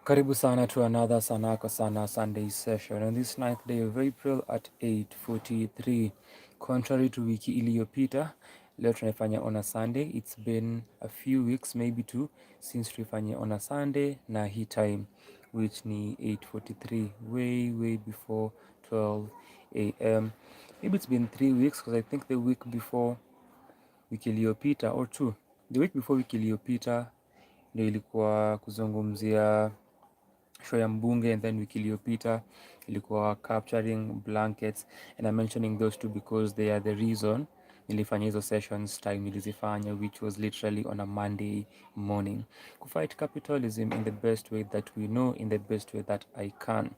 Karibu sana to another Sanaa Sunday session. On this ninth day of April at 8:43, contrary to wiki iliyopita, leo tunaifanya on a Sunday. It's been a few weeks, maybe two, since tuifanya on a Sunday na hii time, which ni 8:43, way before 12 a.m. Maybe it's been 3 weeks because I think the week before wiki iliyopita or two, the week before wiki iliyopita ndio ilikuwa kuzungumzia show ya mbunge, and then wiki iliyopita ilikuwa capturing blankets, and I'm mentioning those two because they are the reason nilifanya hizo sessions time nilizifanya, which was literally on a Monday morning. Kufight capitalism in the best way that we know, in the best way that I can,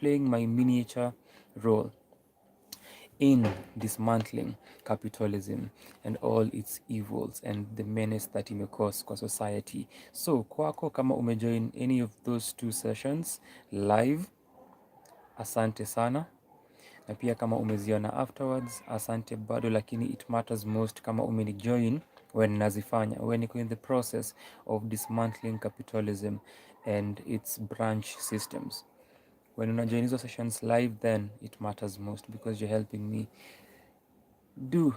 playing my miniature role in dismantling capitalism and all its evils and the menace that imecause kwa society. So kwako kama umejoin any of those two sessions live, asante sana, na pia kama umeziona afterwards, asante bado, lakini it matters most kama umenijoin when nazifanya, when niko in the process of dismantling capitalism and its branch systems. When unajoin hizo sessions live, then it matters most because you're helping me do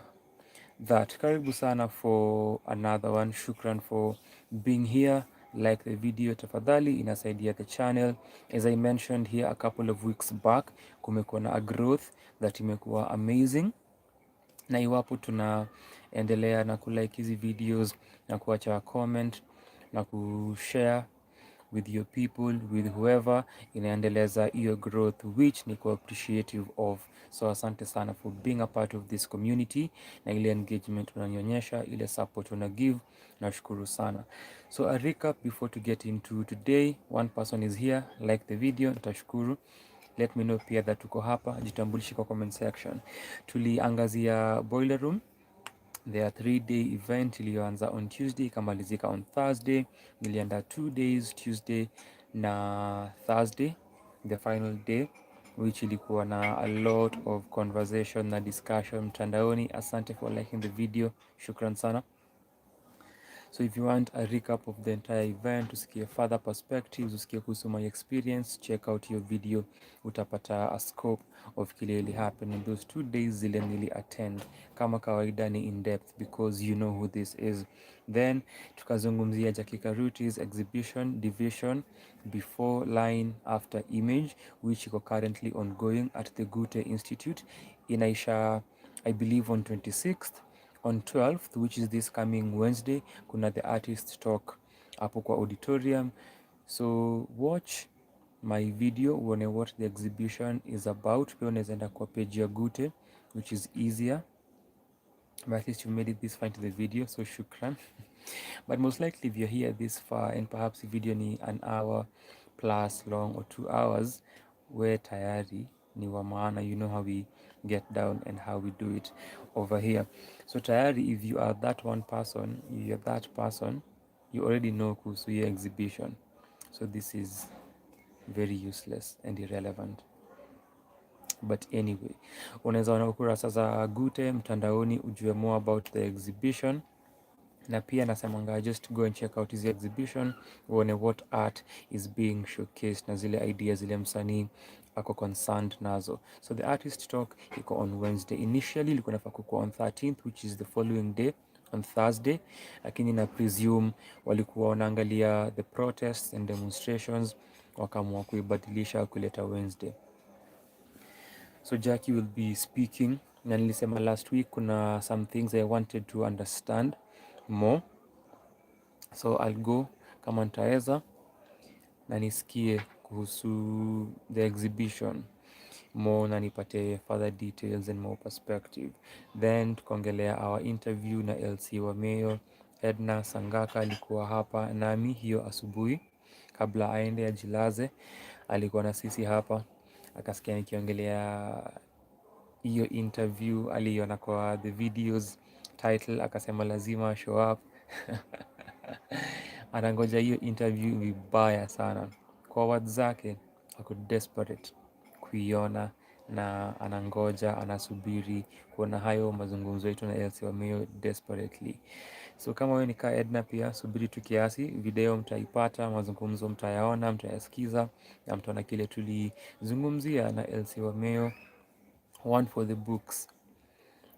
that. Karibu sana for another one. Shukran for being here. Like the video tafadhali, inasaidia the channel. As I mentioned here a couple of weeks back, kumekuwa na a growth that imekuwa amazing, na iwapo tunaendelea na kulike hizi videos na kuacha comment na kushare with your people, with whoever, inaendeleza hiyo growth, which ni appreciative of. So asante sana for being a part of this community, na ile engagement unanionyesha, ile support una give, nashukuru sana. So a recap before to get into today. One person is here, like the video, nitashukuru. Let me know pia that tuko hapa, jitambulishi kwa comment section. Tuliangazia boiler room, their 3-day event iliyoanza on Tuesday ikamalizika on Thursday. Nilienda 2 days, Tuesday na Thursday, the final day, which ilikuwa na a lot of conversation na discussion mtandaoni. Asante for liking the video, shukran sana. So if you want a recap of the entire event, usikie further perspectives, usikie kuhusu my experience, check out your video, utapata a scope of kile ili happen in those 2 days zile nili attend. Kama kawaida ni in depth because you know who this is. Then tukazungumzia Jackie Karuti's exhibition division before line after image, which iko currently ongoing at the Goethe Institute. Inaisha I believe on 26th. On 12th, which is this coming Wednesday, kuna the artist talk hapo kwa auditorium. So watch my video uone what the exhibition is about. Pia unaweza enda kwa page ya Gute, which is easier, but at least you made it this far into the video, so shukran. But most likely if you're here this far and perhaps the video ni an hour plus long or 2 hours, we tayari ni wa maana, you know how we get down and how we do it over here. So tayari, if you are that one person, you're that person, you already know kuhusu hiyo exhibition, so this is very useless and irrelevant. But anyway, unaweza ona ukurasa za Gute mtandaoni ujue more about the exhibition, na pia nasemanga just go and check out his exhibition uone what art is being showcased na zile ideas zile msanii ako concerned nazo. So the artist talk iko on Wednesday. Initially ilikuwa inafaa kuwa on 13th, which is the following day, on Thursday, lakini na presume walikuwa wanaangalia the protests and demonstrations wakaamua kuibadilisha kuleta Wednesday. So Jackie will be speaking, na nilisema last week kuna some things I wanted to understand more, so I'll go kama nitaweza na nisikie kuhusu the exhibition more na nipate further details and more perspective. Then tukaongelea our interview na LC wa Mayo. Edna Sangaka alikuwa hapa nami hiyo asubuhi kabla aende ajilaze, alikuwa na sisi hapa, akasikia nikiongelea hiyo interview, aliona kwa the videos title, akasema lazima show up. Anangoja hiyo interview vibaya sana, kwa words zake ako desperate kuiona na anangoja, anasubiri kuona hayo mazungumzo yetu na Elsie Wameo desperately. So kama wewe ni ka Edna, pia subiri tu kiasi, video mtaipata, mazungumzo mtayaona, mtayasikiza na mtaona kile tulizungumzia na Elsie Wameo. One for the books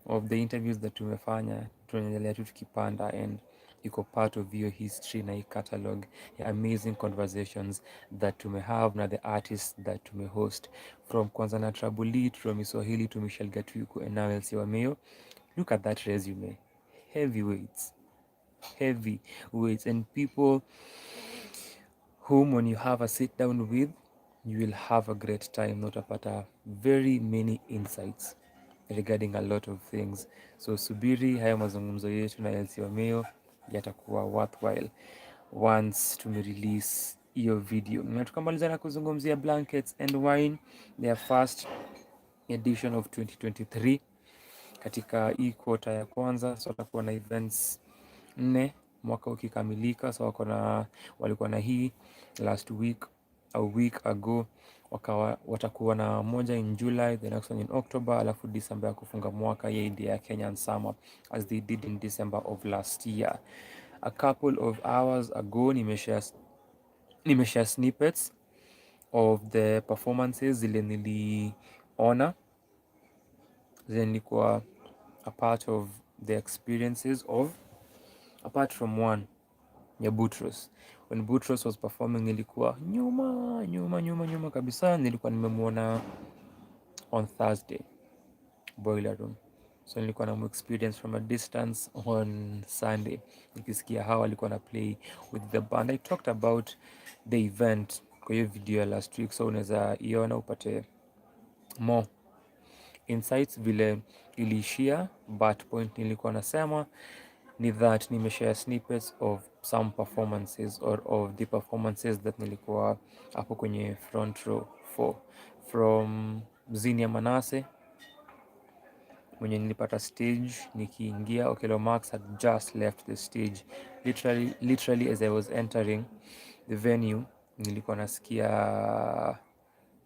of the interviews that tumefanya, tunaendelea tu tukipanda, and iko part of your history na hii catalog ya amazing conversations that tumehave na the artists that tumehost, from kwanza na Trabulit, from Swahili to Michelle Gatuiku and now Elsie Wameo. Look at that resume, heavyweights, and people whom when you have a sit down with, you will have a great time, not apata very many insights regarding a lot of things. So subiri haya mazungumzo yetu na Elsie Wameo, yatakuwa worthwhile once tumerelease hiyo video. Na tukamaliza na kuzungumzia Blankets and Wine, their first edition of 2023 katika hii quarter ya kwanza. So watakuwa na events 4 mwaka ukikamilika. So walikuwa na hii last week, a week ago, watakuwa na moja in July, the next one in October, alafu December ya kufunga mwaka ya idea ya Kenyan Summer, as they did in December of last year. A couple of hours ago nimeshare snippets of the performances zile niliona, then nilikuwa a part of the experiences of, apart from one ya Boutros. When Boutros was performing, nilikuwa nyuma kabisa. Nilikuwa nimemuona on Thursday Boiler Room, so nilikuwa na experience from a distance on Sunday, nikisikia how alikuwa na play with the band. I talked about the event kwa hiyo video last week, so unaweza iona upate more insights vile iliishia, but point nilikuwa nasema ni that nimeshare snippets of some performances or of the performances that nilikuwa hapo kwenye front row for, from Zinia Manase mwenye nilipata stage nikiingia. Okelo Max had just left the stage. Literally as I was entering the venue, nilikuwa nasikia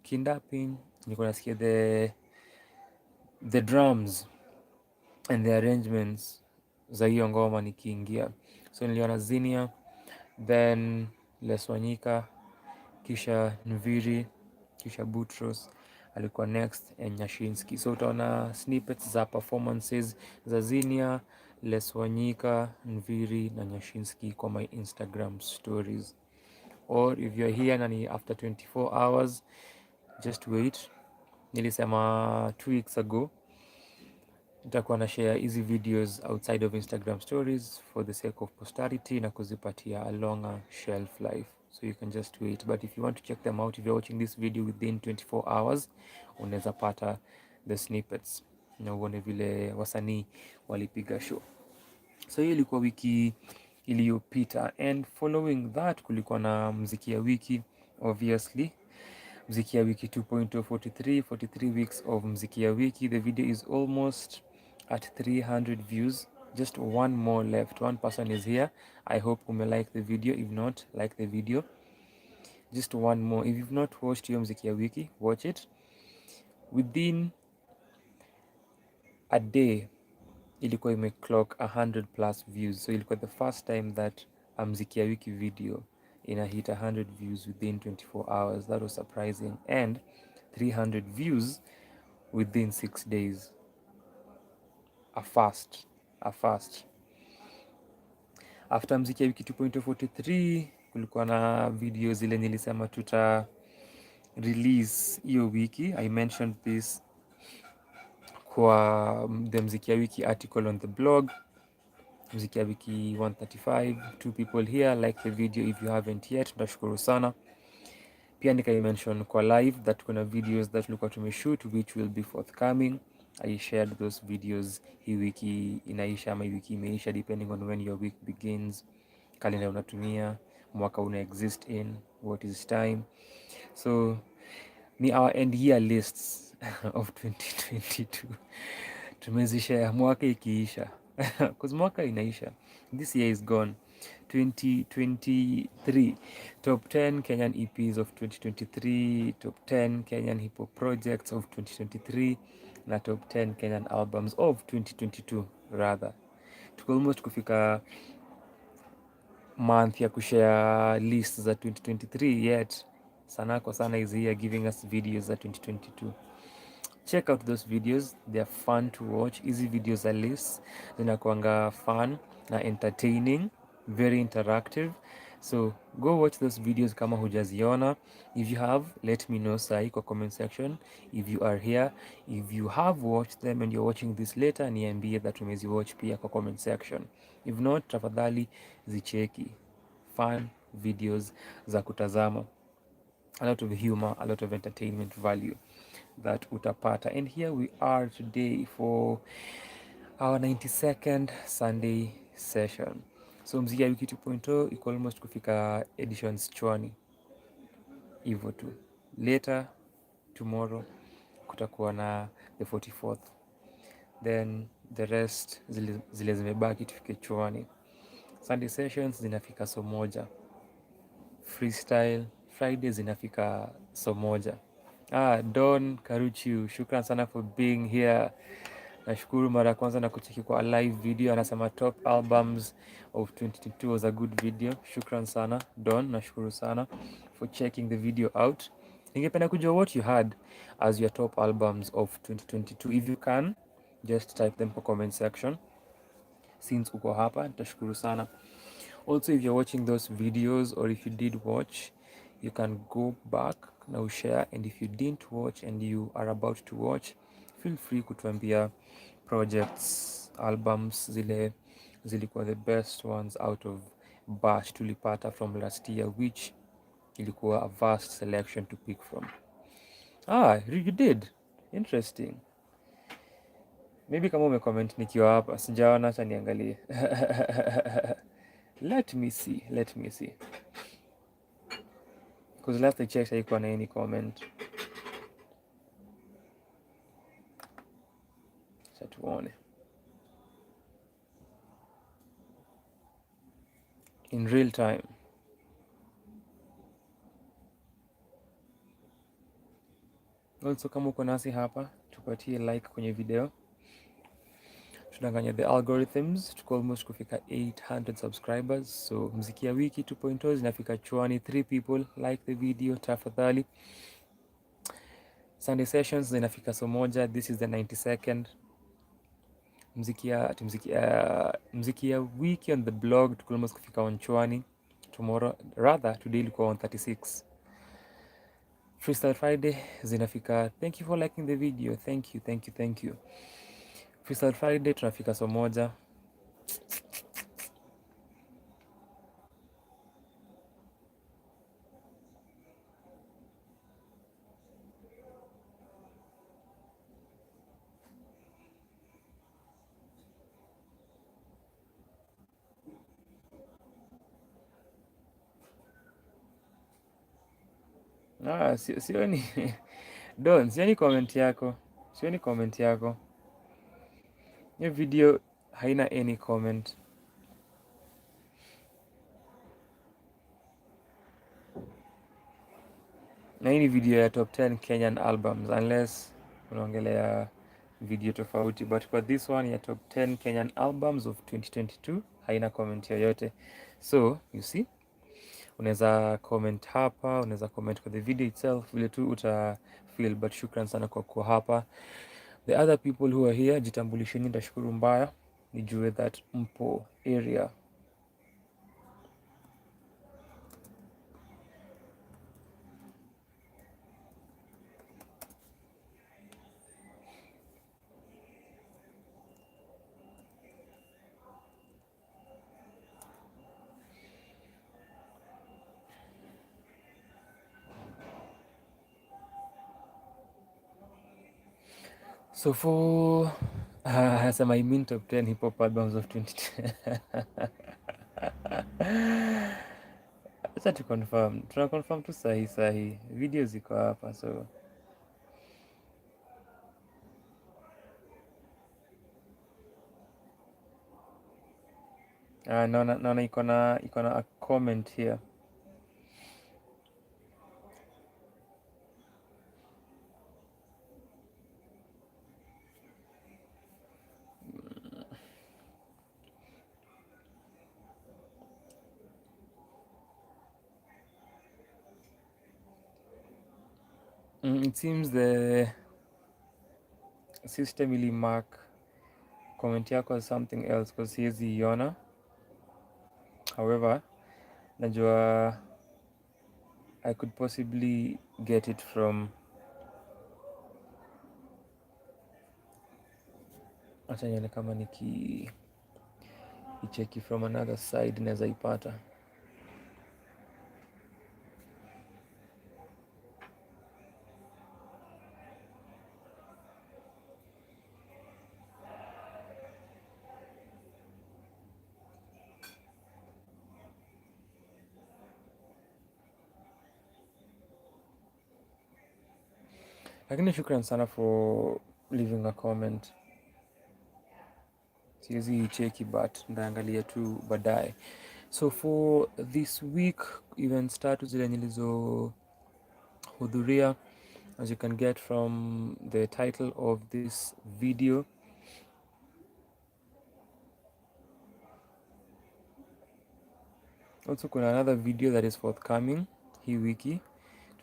kindapin, nilikuwa nasikia the drums and the arrangements za hiyo ngoma nikiingia. So niliona Zinia, then Leswanyika, kisha Nviri, kisha Boutros alikuwa next, and Nyashinski. So utaona snippets za performances za Zinia, Leswanyika, Nviri na Nyashinski kwa my Instagram stories. Or if you're here na ni after 24 hours, just wait. Nilisema 2 weeks ago nitakuwa na share hizi videos outside of Instagram stories for the sake of posterity na kuzipatia a longer shelf life, so you can just wait. But if you want to check them out, if you're watching this video within 24 hours, unaweza pata the snippets na uone vile wasanii walipiga show. So hiyo ilikuwa wiki iliyopita, and following that kulikuwa na mziki ya wiki, obviously mziki ya wiki 2.0, 43 weeks of mziki ya wiki. The video is almost at 300 views, just one more left. One person is here. I hope ume like the video. If not, like the video. Just one more. If you've not watched hiyo mziki ya wiki, watch it. Within a day ilikuwa ime clock 100 plus views, so ilikuwa the first time that a mziki ya wiki video ina hit 100 views within 24 hours. That was surprising. And 300 views within 6 days. A fast. After mziki ya wiki 2.43 kulikuwa na video zile nilisema tuta release hiyo wiki. I mentioned this kwa the mziki ya wiki article on the blog. Mziki ya wiki 135. 2 people here, like the video if you haven't yet, nashukuru sana. Pia mention kwa live that kuna videos that tulikuwa tumeshoot which will be forthcoming. I shared those videos. Hii wiki inaisha ama hii wiki imeisha, depending on when your week begins, calendar unatumia, mwaka una exist in, what is time. So ni our end year lists of 2022 tumezishare mwaka ikiisha. Cause mwaka inaisha. This year is gone. 2023 top 10 Kenyan EPs of 2023, top 10 Kenyan hip hop projects of 2023 na top 10 Kenyan albums of 2022 rather. Tuko almost kufika month ya kushare list za 2023 yet Sanaa kwa sana is here giving us videos za 2022. Check out those videos, they are fun to watch. Hizi videos at least zinakuanga fun na entertaining, very interactive, so go watch those videos kama hujaziona. If you have, let me know sahi kwa comment section. If you are here, if you have watched them and you're watching this later, niambie that umeziwatch pia kwa comment section. If not, tafadhali zicheki. Fun videos za kutazama, a lot of humor, a lot of entertainment value that utapata. And here we are today for our 92nd Sunday session. So mziki ya wiki 2.0 iko almost kufika editions chwani, hivyo tu. Later tomorrow kutakuwa na the 44th, then the rest zile zimebaki tufike chwani. Sunday sessions zinafika so moja, freestyle Friday zinafika so moja. Don Karuchiu, shukran sana for being here. Nashukuru mara ya kwanza na kucheki kwa live video, anasema top albums of 2022 was a good video. Shukran sana Don, nashukuru sana for checking the video out. Ningependa kujua what you had as your top albums of 2022. If you can just type them kwa comment section. Since uko hapa nitashukuru sana. Also, if you're watching those videos or if you did watch, you can go back now, share, and if you didn't watch and you are about to watch, feel free kutuambia projects, albums zilikuwa the best ones out of batch tulipata from last year, which ilikuwa a vast selection to pick from. You did. Interesting. Maybe kama umecomment nikiwa hapa sijaona, acha niangalie. Let me see. Because last I checked haikuwa na any comment. Sasa tuone. In real time. Also kama uko nasi hapa, tupatie like kwenye video. Tunanganya the algorithms, tuko almost kufika 800 subscribers. So mziki ya wiki 2.0 zinafika chwani. 3 people like the video tafadhali. Sunday sessions zinafika so moja. This is the 92nd. Mziki ya wiki on the blog tuko almost kufika on chwani. Tomorrow, rather today ilikuwa on 36. Freestyle Friday zinafika. Thank you for liking the video. Thank you. Freestyle Friday tunafika so moja. Sioni Don, sioni comment yako. Hiyo video haina any comment. Na hii ni video ya top 10 Kenyan albums, unless unaongelea video tofauti, but kwa this one ya top 10 Kenyan albums of 2022 haina comment yoyote. So you see, unaweza comment hapa, unaweza comment kwa the video itself vile tu uta feel, but shukran sana kwa kuwa hapa. The other people who are here, jitambulisheni, nitashukuru mbaya nijue that mpo area. So for I mean top 10 hip hop albums of 2010. Acha tu confirm. Tuna confirm tu sahi. Video ziko hapa, so Naona iko na a comment here. It seems the system ili mark comment yako as something else because siwezi iona. However, najua I could possibly get it from, acha nione kama icheki from another side naweza ipata. Lakini shukran sana for leaving a comment. Siwezi cheki but ndaangalia tu baadaye. So for this week events tatu zile nilizohudhuria, as you can get from the title of this video, also kuna another video that is forthcoming hii wiki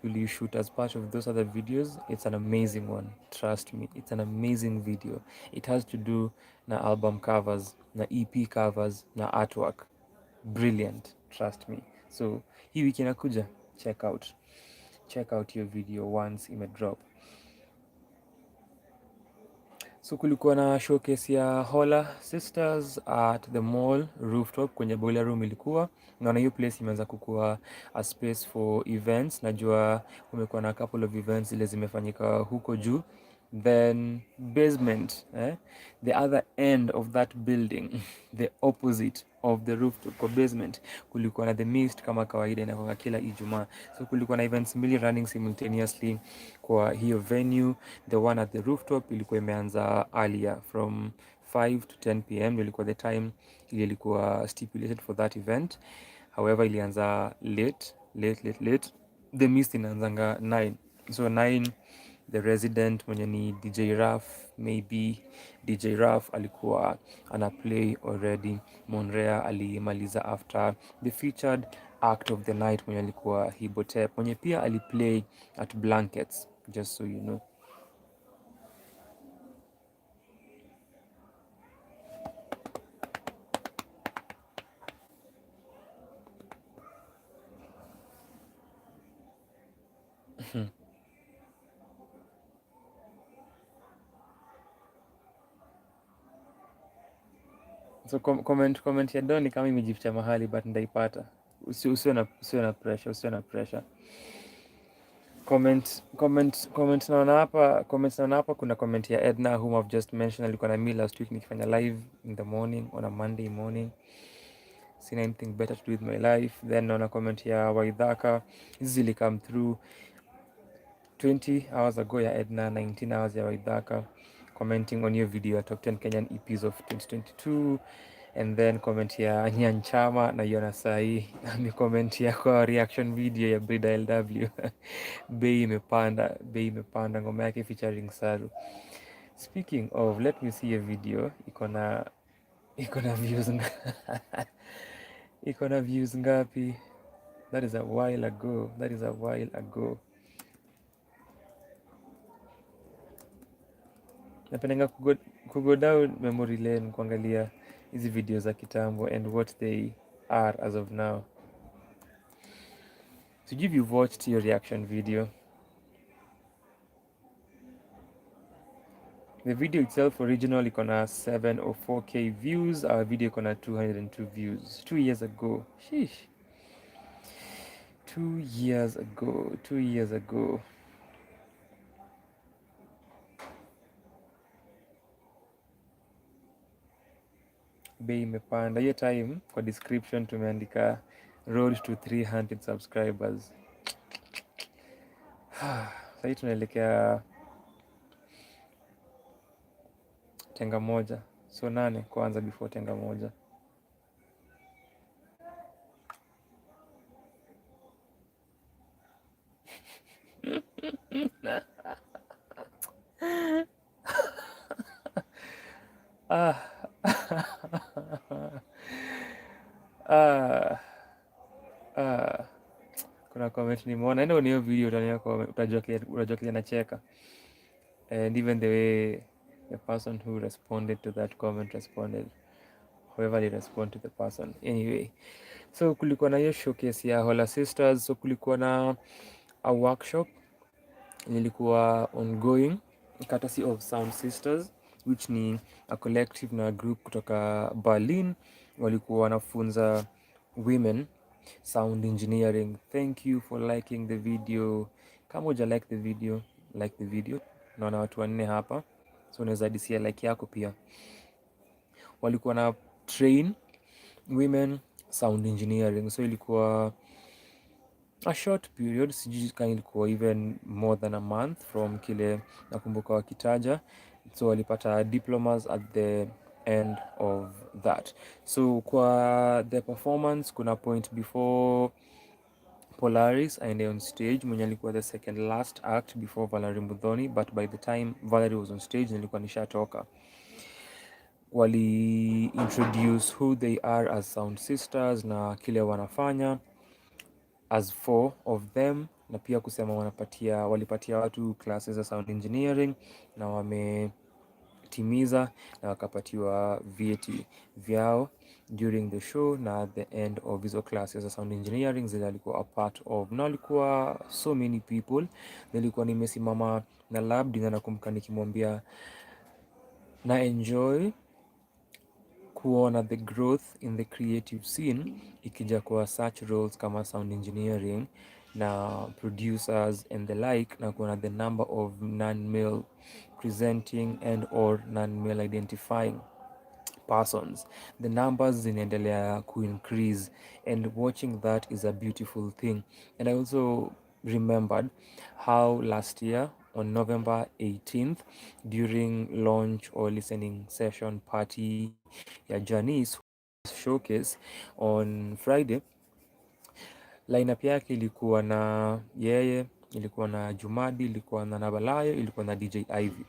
will shoot as part of those other videos. It's an amazing one, trust me, it's an amazing video. It has to do na album covers, na EP covers, na artwork. Brilliant, trust me. So hii wiki inakuja, check out your video once imedrop. So kulikuwa na showcase ya Holla Sisters at the mall rooftop kwenye boiler room ilikuwa. Naona hiyo place imeanza kukua a space for events. Najua kumekuwa na a couple of events zile zimefanyika huko juu. Then basement, the other end of that building, the opposite of the rooftop kwa basement, kulikuwa na the mist kama kawaida inakuwa kila Ijumaa. So kulikuwa na events mbili running simultaneously kwa hiyo venue. The one at the rooftop ilikuwa imeanza earlier from 5 to 10 pm, ilikuwa the time ilikuwa stipulated for that event. However, ilianza late. The mist inaanzanga 9. So 9 the resident mwenye ni DJ Raf, maybe DJ Raf alikuwa ana play already. Monrea alimaliza after the featured act of the night mwenye alikuwa Hibotep, mwenye pia aliplay at Blankets, just so you know. So comment ya Doni kama imejificha mahali but ndaipata. Usiwe na pressure. Comment naona hapa kuna comment ya Edna whom I've just mentioned, alikuwa na me last week nikifanya live in the morning on a Monday morning. Sina anything better to do with my life. Then naona comment ya Waidhaka, hizi zili come through 20 hours ago ya Edna, 19 hours ya Waidhaka, commenting on your video ya top 10 Kenyan EPs of 2022. And then comment ya Nyanchama na Yona Sai amecomment ya kwa reaction video ya Brida LW. Bei imepanda ngoma yake featuring Saru. Speaking of, let me see a video iko na views iko na views ngapi? That is a while ago. Napendanga kugo down memory lane kuangalia hizi video za kitambo and what they are as of now. So if you've watched your reaction video, the video itself original iko na 7 or 4k views. Our video iko na 202 views 2 years ago. Sheesh. 2 years ago. Bei imepanda. Hiyo time kwa description tumeandika road to 300 subscribers. Sasa tunaelekea tenga moja. So 8 kwanza before tenga moja. Ah. Ah. Ah. Kuna comment nimeona, enda hiyo video utajua kile nacheka. And even the way the person who responded to that comment responded, whoever they respond to the person. Anyway, so kulikuwa na hiyo showcase ya Holla Sisters. So kulikuwa na a workshop nilikuwa ongoing courtesy of Sound Sisters, which ni a collective na group kutoka Berlin. Walikuwa wanafunza women sound engineering. Thank you for liking the video. Kama uja like the video, like the video. Naona watu wanne hapa, so unaweza disia like yako pia. Walikuwa na train women sound engineering, so ilikuwa a short period, sijui kama ilikuwa even more than a month from kile nakumbuka wakitaja. So walipata diplomas at the end of that. So kwa the performance, kuna point before Polaris aende on stage, mwenye alikuwa the second last act before Valerie Muthoni, but by the time Valerie was on stage nilikuwa nishatoka. Wali introduce who they are as Sound Sisters na kile wanafanya as 4 of them, na pia kusema walipatia watu classes za sound engineering na wametimiza na wakapatiwa vyeti vyao during the show, na at the end of hizo classes za sound engineering zile alikuwa a part of, na alikuwa so many people. Nilikuwa nimesimama na lab dina, nakumbuka nikimwambia na enjoy kuona the growth in the creative scene ikija kwa such roles kama sound engineering na producers and the like, na kuona the number of non-male presenting and or non-male identifying persons, the numbers zinaendelea increase, and watching that is a beautiful thing. And I also remembered how last year on November 18th, during launch or listening session party ya Janice showcase on Friday, lineup yake ilikuwa na yeye, ilikuwa na Jumadi, ilikuwa na Nabalayo, ilikuwa na DJ Ivy.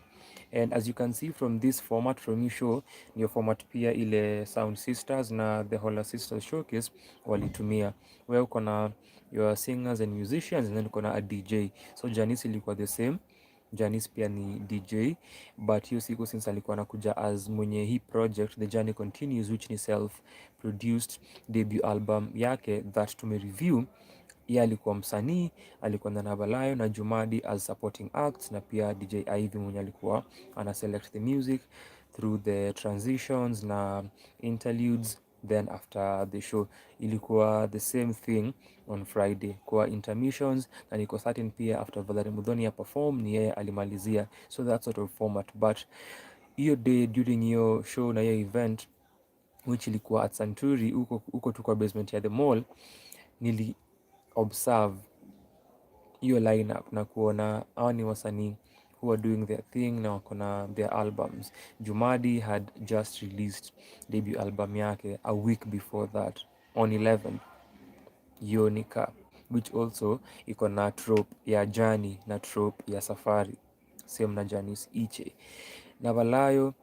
And as you can see from this format, from you show niyo format pia ile Sound Sisters na the Holla Sisters showcase walitumia. Wewe uko na your singers and musicians, and then uko na a DJ. So Janice ilikuwa the same. Janice pia ni DJ, but hiyo siku since alikuwa anakuja as mwenye hii project The Journey Continues, which ni self produced debut album yake that tumereview. Yeye alikuwa msanii, alikuwa na Nabalayo na Jumadi as supporting acts, na pia DJ Ivy mwenye alikuwa ana select the music through the transitions na interludes. Then after the show ilikuwa the same thing on Friday kwa intermissions, na niko certain pia after Valerie Muthoni ya perform ni yeye alimalizia, so that sort of format. But hiyo day during hiyo show na hiyo event which ilikuwa at Santuri huko tu kwa basement ya the mall, nili observe hiyo lineup na kuona hawa ni wasanii who are doing their thing na wako na their albums. Jumadi had just released debut album yake a week before that on 11th, Yonika, which also iko na trope ya Jani na trope ya Safari, same na Janice Iche. Navalayo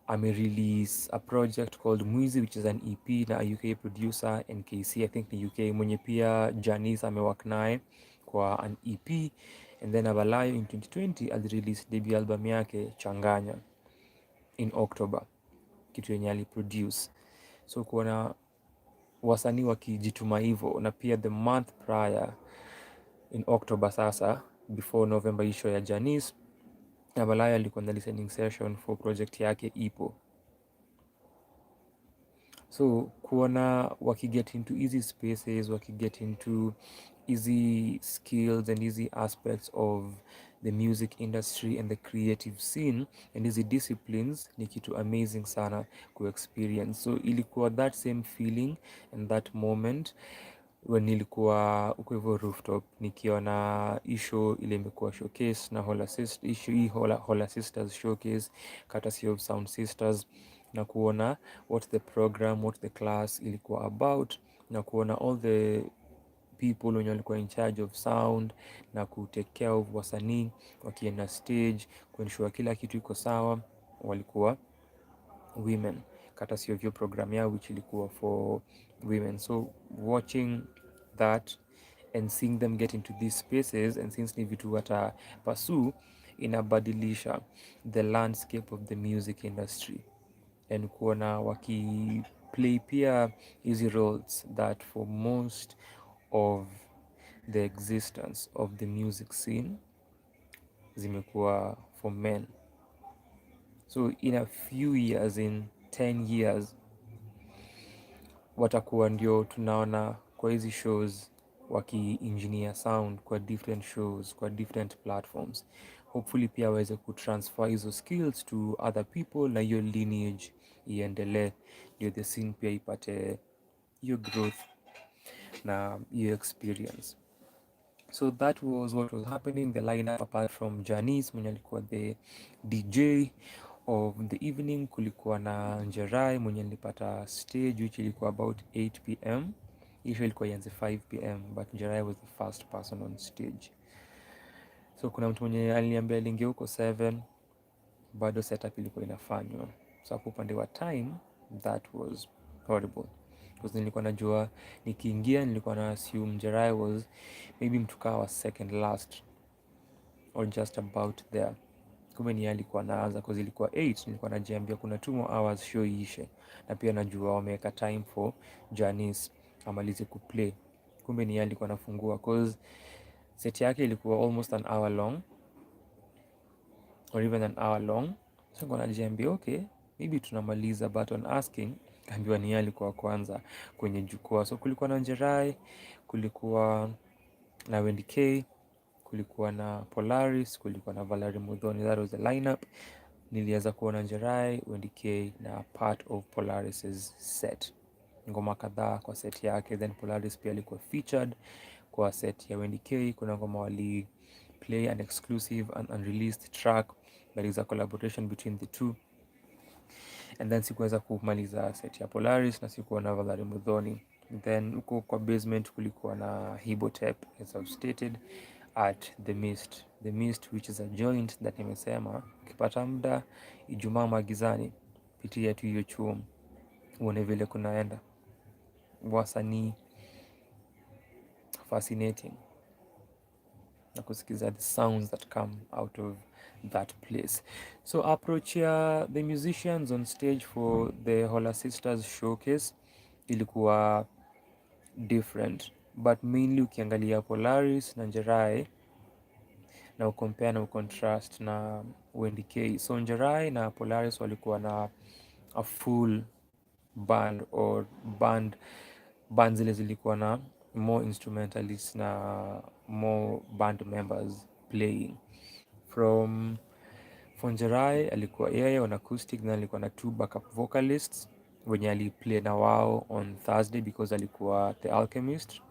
amerelease a project called Mwizi, which is an EP na a UK producer NKC, I think ni UK, mwenye pia Janice amewak naye kwa an EP. And then Navalayo in 2020 alirelease debut album yake Changanya in October, kitu yenye aliproduce. So kuona wasanii wakijituma hivyo, na pia the month prior in October, sasa before November isho ya Janice, Navalayo alikuwa na listening session for project yake Ipo. So kuona wakiget into easy spaces, wakiget into easy skills and easy aspects of the music industry and the creative scene and easy disciplines ni kitu amazing sana kuexperience. So ilikuwa that same feeling and that moment when nilikuwa huko hivyo rooftop nikiona isho ile imekuwa showcase na Holla Sisters, issue hii Holla Sisters showcase courtesy of Sound Sisters, na kuona what the program, what the class ilikuwa about, na kuona all the people wenye walikuwa in charge of sound na ku take care of wasanii wakienda stage, kuensure kila kitu iko sawa, walikuwa women, courtesy of your program yao which ilikuwa for women. So watching that and seeing them get into these spaces, and since ni vitu wata pursue, inabadilisha the landscape of the music industry, and kuona wakiplay pia hizi roles that for most of the existence of the music scene zimekuwa for men. So in a few years, in 10 years, watakuwa ndio tunaona kwa hizi shows waki-engineer sound kwa different shows, kwa different platforms. Hopefully pia waweze kutransfer hizo skills to other people, na hiyo lineage iendelee, ndio the scene pia ipate hiyo growth na hiyo experience. So that was what was happening. The lineup, apart from Janice mwenye alikuwa the DJ of the evening, kulikuwa na Njerai mwenye nilipata stage which ilikuwa about 8 pm. Isho ilikuwa ianze 5 pm, but Njerai was the first person on stage. So kuna mtu mwenye aliniambia aliingia huko 7, bado setup ilikuwa inafanywa. So hapo upande wa time, that was horrible, because nilikuwa najua nikiingia, nilikuwa na assume Njerai was maybe mtukaa wa second last or just about there. Kumbe ni alikuwa naanza, cause ilikuwa 8, nilikuwa najiambia kuna 2 more hours show iishe, na pia najua wameweka time for Janice amalize kuplay. Kumbe ni alikuwa nafungua, cause set yake ilikuwa almost an hour long or even an hour long. So nilikuwa najiambia okay, maybe tunamaliza, but on asking kaambiwa ni alikuwa kwanza kwenye jukwaa. So kulikuwa na Njerai, kulikuwa na Wendy K, kulikuwa na Polaris, kulikuwa na Valerie Muthoni. That was the lineup. Niliweza kuona Njerai, Wendy K na part of Polaris's set, ngoma kadhaa kwa set yake. Then Polaris pia alikuwa featured kwa set ya Wendy K. Kuna ngoma wali play an exclusive and unreleased track that is a collaboration between the two. And then sikuweza kumaliza set ya Polaris na sikuona Valerie Muthoni. Then huko kwa basement kulikuwa na Hibotep, as I've stated, at the Mist, which is a joint that nimesema ukipata muda Ijumaa magizani, pitia tu hiyo chuo uone vile kunaenda, wasanii fascinating, na kusikiza the sounds that come out of that place. So approach ya the musicians on stage for the Holla Sisters showcase ilikuwa different, but mainly ukiangalia Polaris na Njerai na ukompare na ukontrast na Wendy K. So Njerai na Polaris walikuwa na a full band or band zile zilikuwa na more instrumentalists na more band members playing. From Njerai alikuwa yeye on acoustic, na alikuwa na 2 backup vocalists wenye aliplay na wao on Thursday because alikuwa the Alchemist,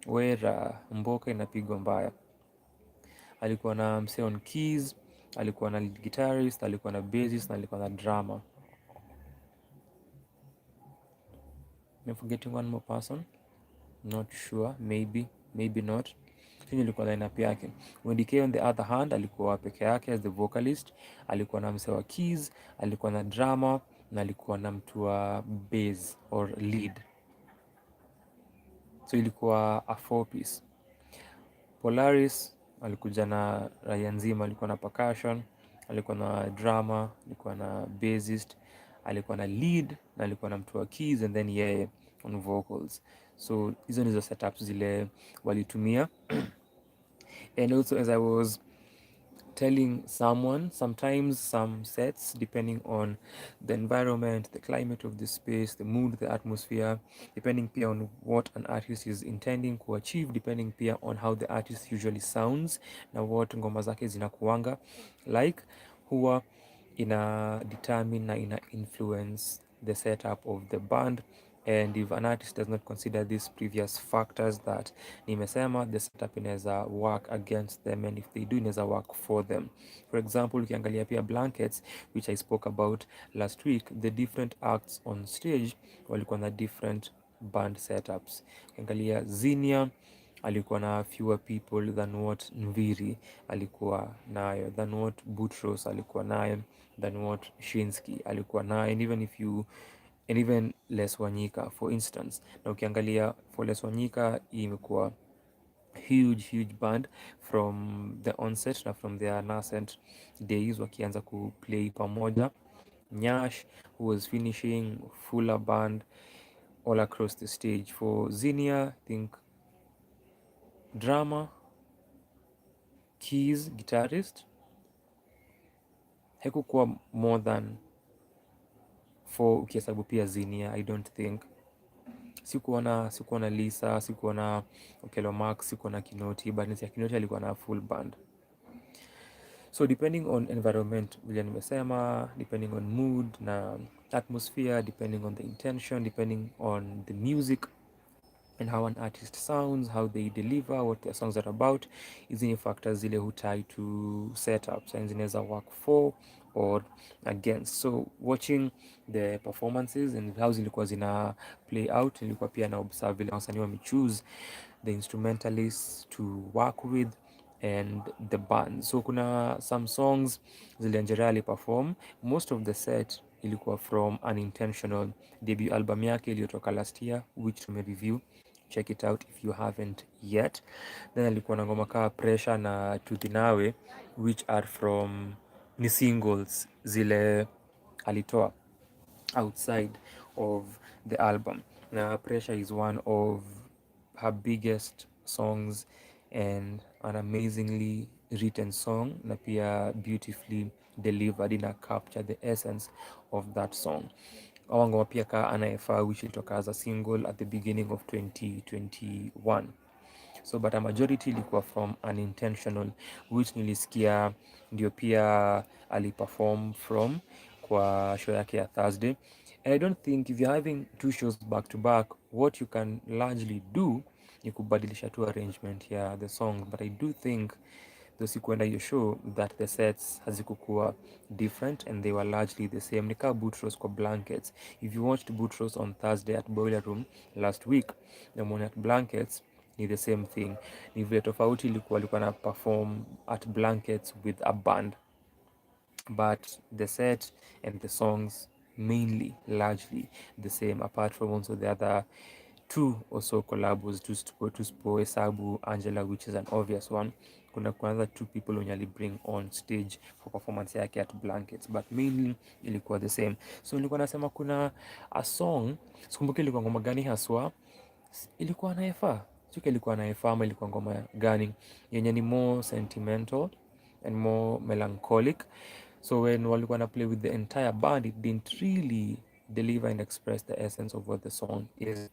wera mboka inapigwa mbaya. Alikuwa na msee on keys, alikuwa na lead guitarist, alikuwa na bassist na alikuwa na drummer. I'm forgetting one more person, not sure, maybe not. Hiyo ilikuwa lineup yake. Wendy K on the other hand alikuwa peke yake as the vocalist, alikuwa na msee wa keys, alikuwa na drummer na alikuwa na mtu wa bass or lead. So ilikuwa a 4 piece. Polaris alikuja na raya nzima, alikuwa na percussion, alikuwa na drummer, alikuwa na bassist, alikuwa na lead na alikuwa na mtu wa keys, and then yeye on vocals. So hizo ndizo setups zile walitumia. And also, as I was telling someone, sometimes some sets, depending on the environment, the climate of the space, the mood, the atmosphere, depending pia on what an artist is intending to achieve, depending pia on how the artist usually sounds na what ngoma zake zinakuanga like, huwa ina determine na ina influence the setup of the band. And if an artist does not consider these previous factors that nimesema, the setup inaweza work against them, and if they do inaweza work for them. For example, ukiangalia pia Blankets, which I spoke about last week, the different acts on stage walikuwa na different band setups. Ukiangalia Zinia alikuwa na fewer people than what Nviri alikuwa nayo, than what Boutros alikuwa nayo, than what Shinski alikuwa nayo, and even Les Wanyika for instance. Na ukiangalia for Les Wanyika imekuwa huge band from the onset na from their nascent days, wakianza kuplay pamoja. Nyash, who was finishing, fuller band all across the stage. For Zinia, I think drama, keys, guitarist, haikukuwa more than 4 ukihesabu pia Zinia. I don't think sikuona Lisa, sikuona Okelo Max, sikuona Kinoti, but ya Kinoti alikuwa na full band. So depending on environment, vile nimesema, depending on mood na atmosphere, depending on the intention, depending on the music and how an artist sounds, how they deliver, what their songs are about, hizi ni factors zile hutie to set up. So zinaweza work for or against. So watching the performances and how zilikuwa zina play out, nilikuwa pia na observe vile wasanii wamechoose the instrumentalists to work with and the band. So kuna some songs zile perform. Most of the set ilikuwa from Unintentional, debut album yake iliyotoka last year, which tumereview. Check it out if you haven't yet. Then alikuwa na ngoma kaa Pressure na Tuthinawe, which are from ni singles zile alitoa outside of the album. Now Pressure is one of her biggest songs and an amazingly written song, na pia beautifully delivered, ina capture the essence of that song. Ngoma pia ka Anayefaa, which ilitoka as a single at the beginning of 2021. So but a majority ilikuwa from Unintentional, which nilisikia ndio pia aliperform from kwa show yake ya Thursday. And I don't think if you're having 2 shows back to back, what you can largely do ni kubadilisha tu arrangement ya the song, but I do think though sikuenda hiyo show that the sets hazikukuwa different and they were largely the same. Nika Boutros kwa Blankets, if you watched Boutros on Thursday at Boiler Room last week, the one at Blankets ni the same thing. Ni vile tofauti ilikuwa na perform at Blankets with a band, but the set and the songs mainly largely the same, apart from also the other 2 or so collabos. Tuspo hesabu Angela, which is an obvious one. Kuna kwanza 2 people wenye bring on stage for performance yake at Blankets, but mainly ilikuwa the same. So nilikuwa nasema kuna a song, sikumbuki ilikuwa ngoma gani haswa, ilikuwa Anayefaa, sio ilikuwa Anayefaa ama ilikuwa ngoma gani yenye ni more sentimental and more melancholic. So when walikuwa na play with the entire band, it didn't really deliver and express the essence of what the song is.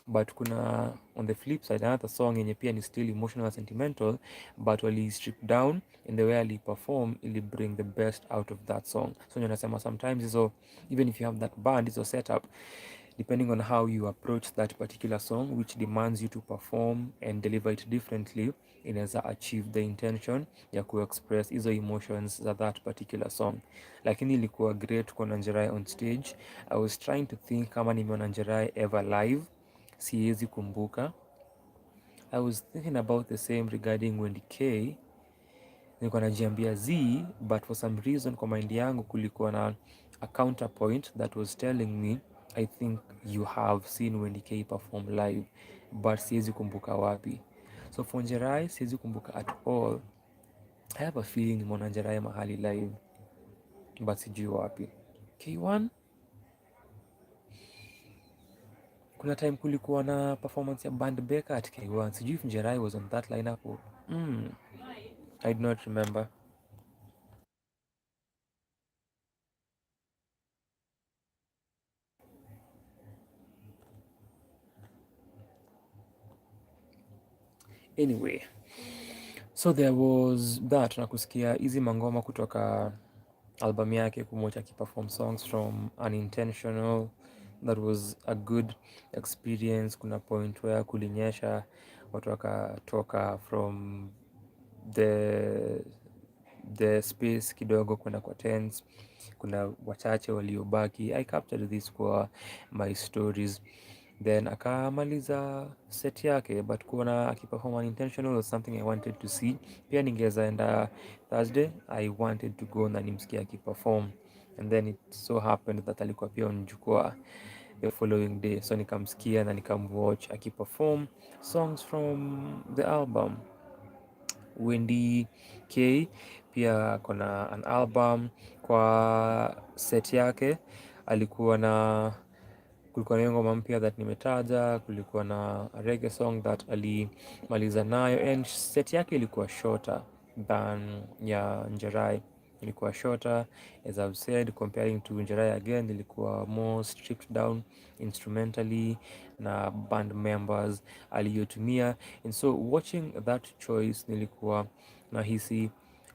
But kuna on the flip side another song yenye pia ni still emotional and sentimental, but wali strip down in the way ali perform ili bring the best out of that song. So nasema sometimes hizo, even if you have that band, hizo setup, depending on how you approach that particular song which demands you to perform and deliver it differently, inaweza achieve the intention ya kuexpress hizo emotions za that particular song. Lakini ilikuwa great kuona Njerai on stage. I was trying to think kama nimeona Njerai ever live, siwezi kumbuka. I was thinking about the same regarding Wendy K. Nilikuwa najiambia Z, but for some reason kwa mind yangu kulikuwa na a counterpoint that was telling me I think you have seen Wendy K perform live, but siwezi kumbuka wapi. So for Njerai siwezi kumbuka at all. I have a feeling nimeona Njerai mahali live, but sijui wapi. K1, kuna time kulikuwa na performance ya Band Beka at K1. Sijui if Njerai was on that lineup or I do not remember. Anyway, so there was that, na kusikia hizi mangoma kutoka album yake, kumwacha akiperform songs from Unintentional. That was a good experience. Kuna point where kulinyesha, watu wakatoka from the space kidogo kwenda kwa tents. Kuna wachache waliobaki. I captured this kwa my stories. then akamaliza set yake, but kuona akiperform unintentional was something I wanted to see. Pia ningeza enda Thursday, I wanted to go na nimsikia akiperform, and then it so happened that alikuwa pia on jukwaa the following day, so nikamsikia na nikamwatch akiperform songs from the album. Wendy K pia kona an album. Kwa set yake alikuwa na, kulikuwa na ngoma mpya that nimetaja, kulikuwa na reggae song that alimaliza nayo, and set yake ilikuwa shorter than ya Njerai, ilikuwa shorter as I've said, comparing to Njerai again, ilikuwa more stripped down instrumentally na band members aliyotumia, and so watching that choice nilikuwa nahisi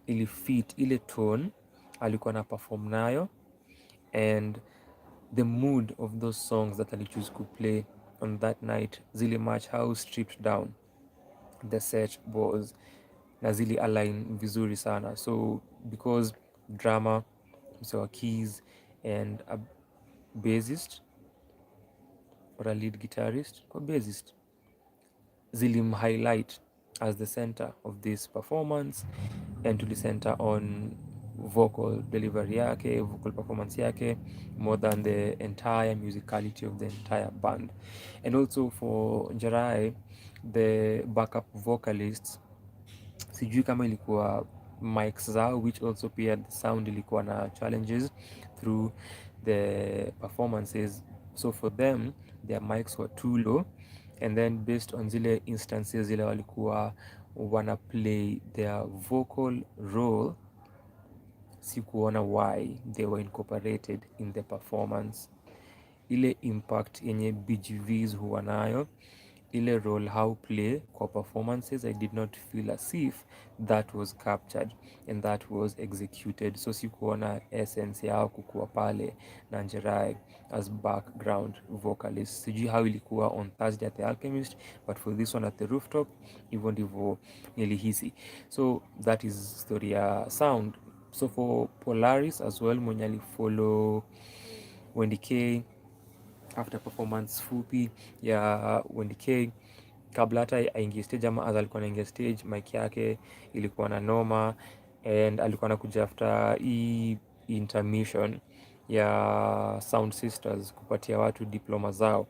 ilifit ile tone alikuwa na perform nayo, and the mood of those songs that I choose to play on that night zili match how stripped down the set was, na zili align vizuri sana. So because drama, so keys and a bassist or a lead guitarist or bassist zilim highlight as the center of this performance, and to the center on vocal delivery yake, vocal performance yake, more than the entire musicality of the entire band. And also for Njerai, the backup vocalists, sijui kama ilikuwa mics zao, which also pia the sound ilikuwa na challenges through the performances, so for them their mics were too low, and then based on zile instances zile walikuwa wana play their vocal role, sikuona why they were incorporated in the performance. Ile impact yenye BGVs huwa nayo, ile role how play kwa performances, I did not feel as if that was captured and that was executed. So sikuona essence yao kukuwa pale na Njerai as background vocalist. Sijui how ilikuwa on Thursday at the Alchemist, but for this one at the Rooftop, hivyo ndivyo nilihisi. So that is story ya sound. So for Polaris as well, mwenye alifollow Wendy K after performance fupi ya Wendy K, kabla hata aingie stage ama as alikuwa anaingia stage, mic yake ilikuwa na noma, and alikuwa anakuja after hii intermission ya Sound Sisters kupatia watu diploma zao.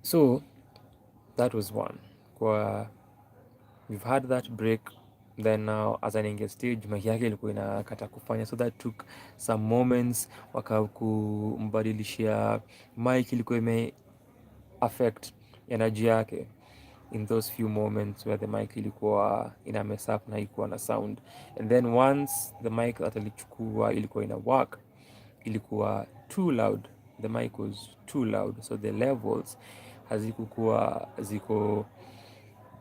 So that was one. Kwa we've had that break, then now as anaingia stage mic yake ilikuwa inakata kufanya, so that took some moments wakakumbadilishia mic, ilikuwa ime affect energy yake in those few moments where the mic ilikuwa ina mess up na ikuwa na sound, and then once the mic that alichukua ilikuwa ina work, ilikuwa too loud, the mic was too loud, so the levels hazikukuwa ziko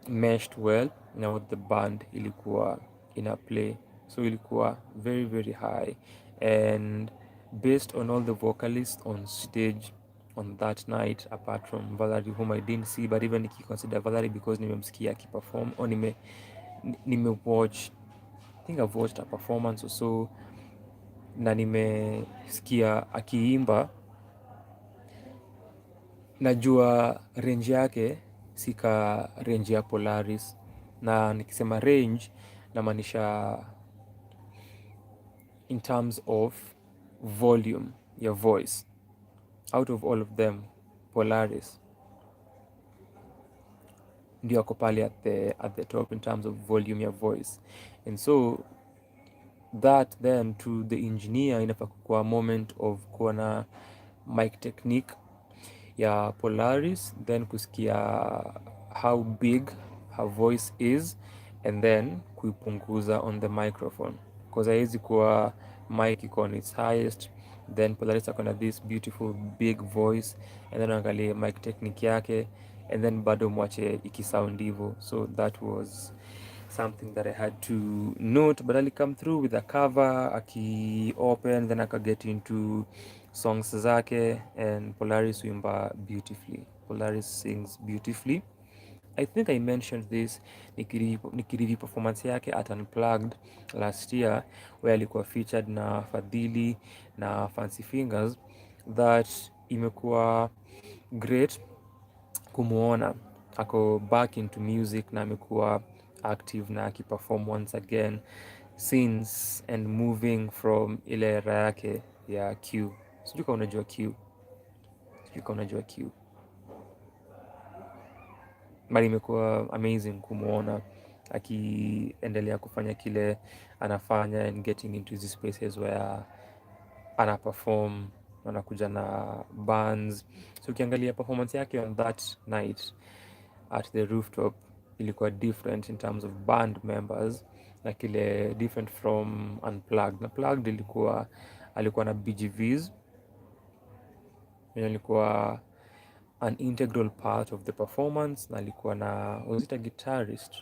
meshed well na what the band ilikuwa ina play, so ilikuwa very very high, and based on all the vocalists on stage on that night, apart from Valerie whom I didn't see, but even nikiconsider Valerie because nimemsikia akiperform or watch, I think I've watched a performance or so, na nimesikia akiimba, najua range yake sika range ya Polaris, na nikisema range namaanisha in terms of volume ya voice. Out of all of them, Polaris ndio ako pale at the top in terms of volume ya voice, and so that then to the engineer inafaa kuwa moment of kuwa na mic technique ya Polaris, then kusikia how big her voice is, and then kuipunguza on the microphone, because haiwezi kuwa mic iko on its highest then Polaris akona this beautiful big voice, and then angalie mic technique yake, and then bado mwache ikisound hivyo. So that was something that I had to note, but ali come through with a cover, aki open, then aka get into songs zake, and Polaris wimba beautifully. Polaris sings beautifully. I think I mentioned this nikireview performance yake at Unplugged last year, where alikuwa featured na Fadhili na Fancy Fingers, that imekuwa great kumuona ako back into music na amekuwa active na akiperform once again since and moving from ile era yake ya Q. Sijui kama unajua Q, bali imekuwa amazing kumuona akiendelea kufanya kile anafanya and getting into these spaces where ana perform, anakuja na bands. So ukiangalia performance yake on that night at the rooftop ilikuwa different in terms of band members, na kile different from unplugged. Na plugged alikuwa na BGVs, alikuwa an integral part of the performance, na alikuwa na, was it a guitarist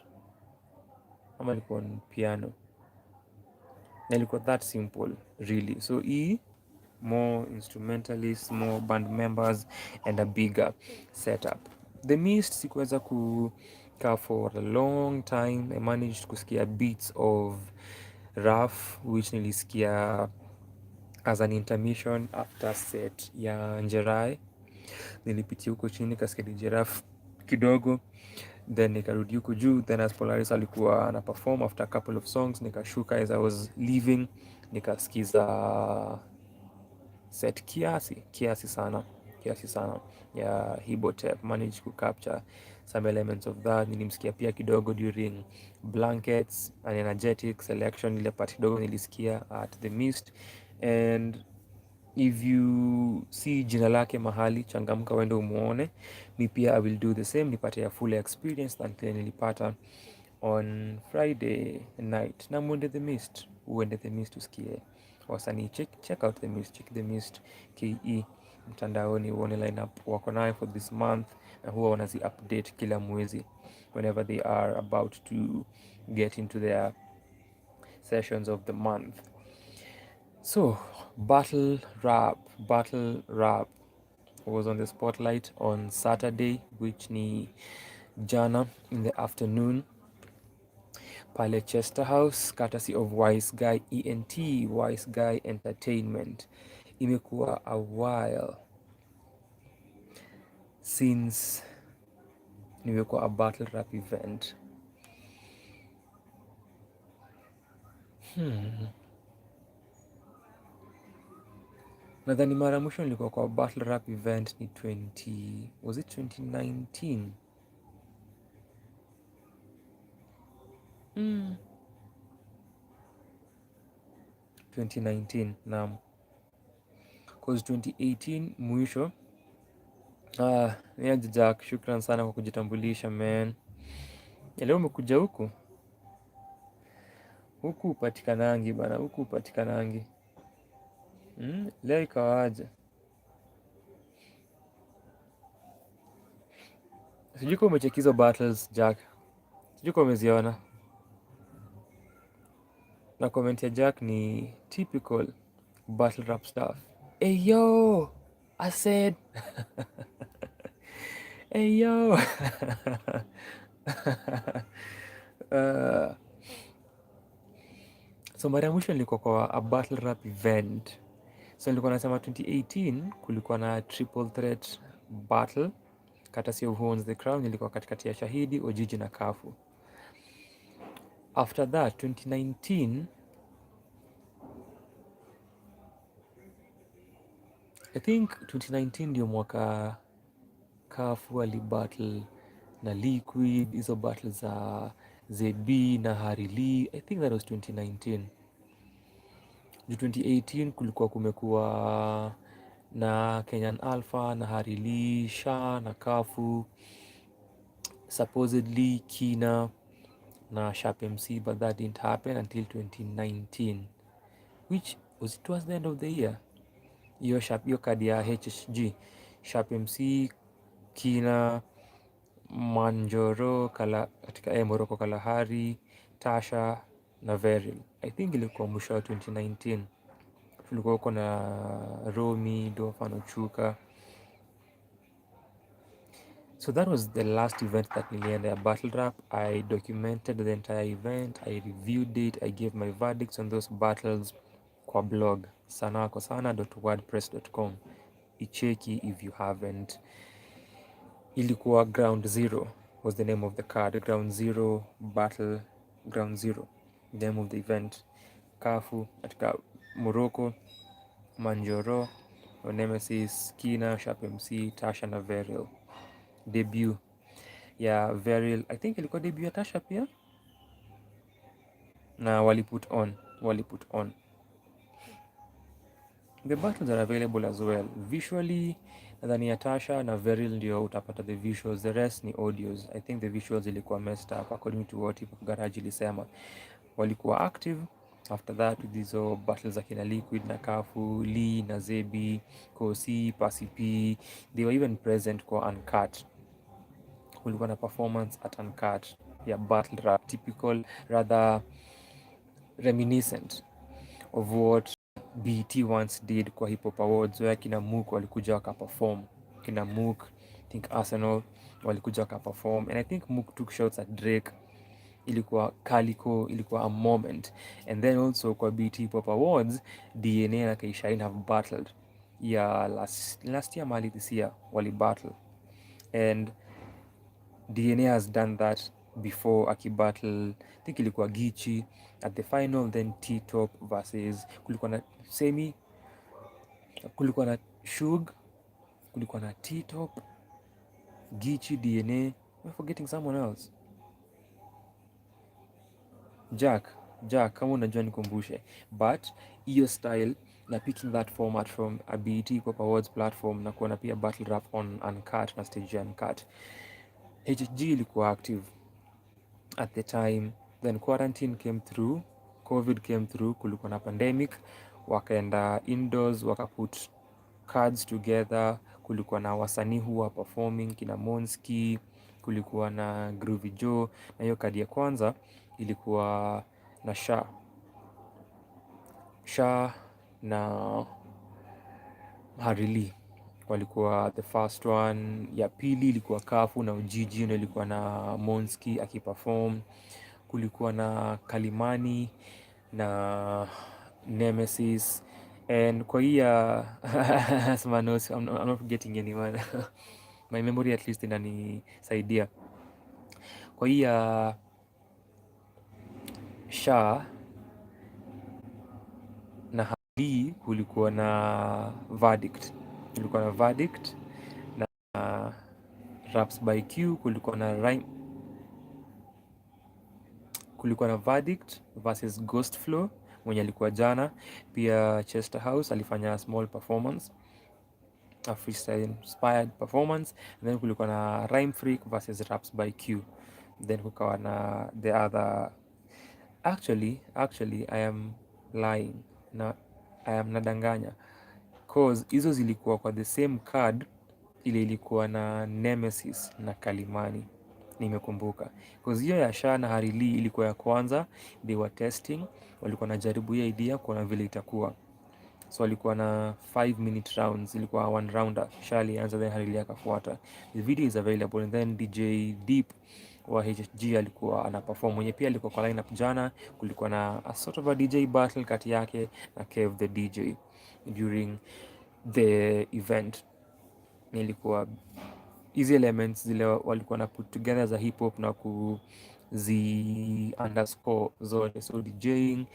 ama alikuwa on piano, na ilikuwa that simple really. So more instrumentalists, more band members and a bigger setup. The Mist sikuweza kukaa for a long time. I managed kusikia beats of Rough which nilisikia as an intermission after set ya Njerai. Nilipitia huko chini kasikia DJ Rough kidogo, then nikarudi huko juu, then as Polaris alikuwa ana perform after a couple of songs, nikashuka as I was leaving, nikasikiza set kiasi sana ya Hibotep. Managed to capture some elements of that. Nilimsikia pia kidogo during Blankets and Energetic selection, ile part kidogo nilisikia at the Mist. And if you see jina lake mahali, changamka wende umuone. Mi pia I will do the same, nipate ya full experience than kile nilipata on Friday night. Na mwende the Mist, uende the Mist usikie wasanii. Check out the Mist, check the Mist KE mtandaoni uone lineup wako nayo for this month, na huwa wanazi update kila mwezi whenever they are about to get into their sessions of the month. So battle rap was on the spotlight on Saturday, which ni jana in the afternoon pale Chester House, courtesy of Wiseguy ENT, Wiseguy Entertainment. Imekuwa a while since nimekuwa a battle rap event. Nadhani mara mwisho nilikuwa kwa battle rap event ni 2019? 2019, naam. Cause 2018 mwisho. Niaje Jack, shukran sana kwa kujitambulisha man. Leo umekuja huku upatikanangi bana, huku upatikanangi. Leo ikawaje? Sijui kama umecheck hizo battles Jack, sijui kama umeziona. Na comment ya Jack ni typical battle rap stuff. Hey yo, I said hey yo. So mara ya mwisho nilikuwa kwa a battle rap event. So nilikuwa nasema 2018 kulikuwa na triple threat battle courtesy of Who Owns the Crown. Nilikuwa katikati ya Shahidi, Ojiji na Kafu. After that 2019, I think 2019 ndio mwaka Kafu alibattle na Liquid, hizo battle za Zebi na Harili. I think that was 2019. 2018 kulikuwa kumekuwa na Kenyan Alpha na Harili, Sha na Kafu, supposedly Kina na Sharp MC, but that didn't happen until 2019, which was towards the end of the year. Hiyo kadi ya HSG, Sharp MC, Kina, Manjoro katika Morocco, Kalahari, Tasha na Veril. I think ilikuwa mwisho wa 2019. Tulikuwa huko na Romi, Dofa na Chuka. So that was the last event that nilienda ya battle rap. I documented the entire event, I reviewed it, I gave my verdicts on those battles kwa blog sanaa.wordpress.com. icheki if you haven't. Ilikuwa Ground Zero was the name of the card. Ground Zero Battle, Ground Zero, name of the event. Kafu katika Morocco, Manjoro, Nemesis, Kina, Sharp MC, Tasha na Verial. Debut ya Verial, I think ilikuwa debut ya Tasha pia, na wali put on. The battles are available as well visually. Nadhani ya Tasha na Verial ndio utapata the visuals, the rest ni audios. I think the visuals ilikuwa messed up according to what Hip Hop Garage ilisema. Walikuwa active after that with hizo battles za kina Liquid na Kafu, Lee na Zebi, Kosi, Pasi P. They were even present kwa Uncut. Kulikuwa na performance at Uncut ya battle rap, typical, rather reminiscent of what BET once did kwa Hip Hop Awards, where kina Mook walikuja wakaperform. Kina Mook, I think Arsenal walikuja wakaperform, and I think Mook took shots at Drake. Ilikuwa Calico, ilikuwa a moment. And then also kwa BET Hip Hop Awards, DNA na K-Shine have battled. Yeah, last year mali this year wali battle, and DNA has done that before akibattle, I think ilikuwa Gichi at the final, then T-Top versus kulikuwa na Semi, kulikuwa na Shug, kulikuwa na T-Top, Gichi, DNA. I'm forgetting someone else. Jack, kama unajua nikumbushe. But hiyo style na picking that format from a BET Pop Awards platform na kuona pia battle rap on Uncut na stage Uncut. HG ilikuwa active at the time, then quarantine came through, COVID came through, kulikuwa na pandemic, wakaenda indoors, wakaput cards together. Kulikuwa na wasanii huwa performing kina Monski, kulikuwa na Groovy Joe, na hiyo kadi ya kwanza ilikuwa na Sha na Harili walikuwa the first one. Ya pili ilikuwa Kafu na Ujiji, na ilikuwa na Monski akiperform. Kulikuwa na Kalimani na Nemesis, and kwa hiya Smanos, I'm not forgetting anyone. My memory at least inanisaidia. Kwa hiya Sha na Hali kulikuwa na Verdict. Kulikuwa na Verdict na Raps by Q, kulikuwa na Rhyme, kulikuwa na Verdict versus Ghost Flow mwenye alikuwa jana. Pia Chester House alifanya small performance, a freestyle inspired performance. And then kulikuwa na Rhyme Freak versus Raps by Q. Then kukawa na the other, actually I am lying na I am nadanganya, cause hizo zilikuwa kwa the same card ile ilikuwa na Nemesis na Kalimani, nimekumbuka. Cause hiyo ya Sha na Harili ilikuwa ya kwanza, they were testing, walikuwa na jaribu hiyo idea kuona vile itakuwa. So walikuwa na 5-minute rounds, ilikuwa one rounder. Sha alianza, then Harili akafuata. The video is available, and then DJ Deep wa HG alikuwa ana perform mwenye, pia alikuwa kwa lineup jana. Kulikuwa na a sort of a DJ battle kati yake na Kev the DJ during the event. Ilikuwa hizi elements zile walikuwa na put together za hip hop na kuzi underscore zote. So DJing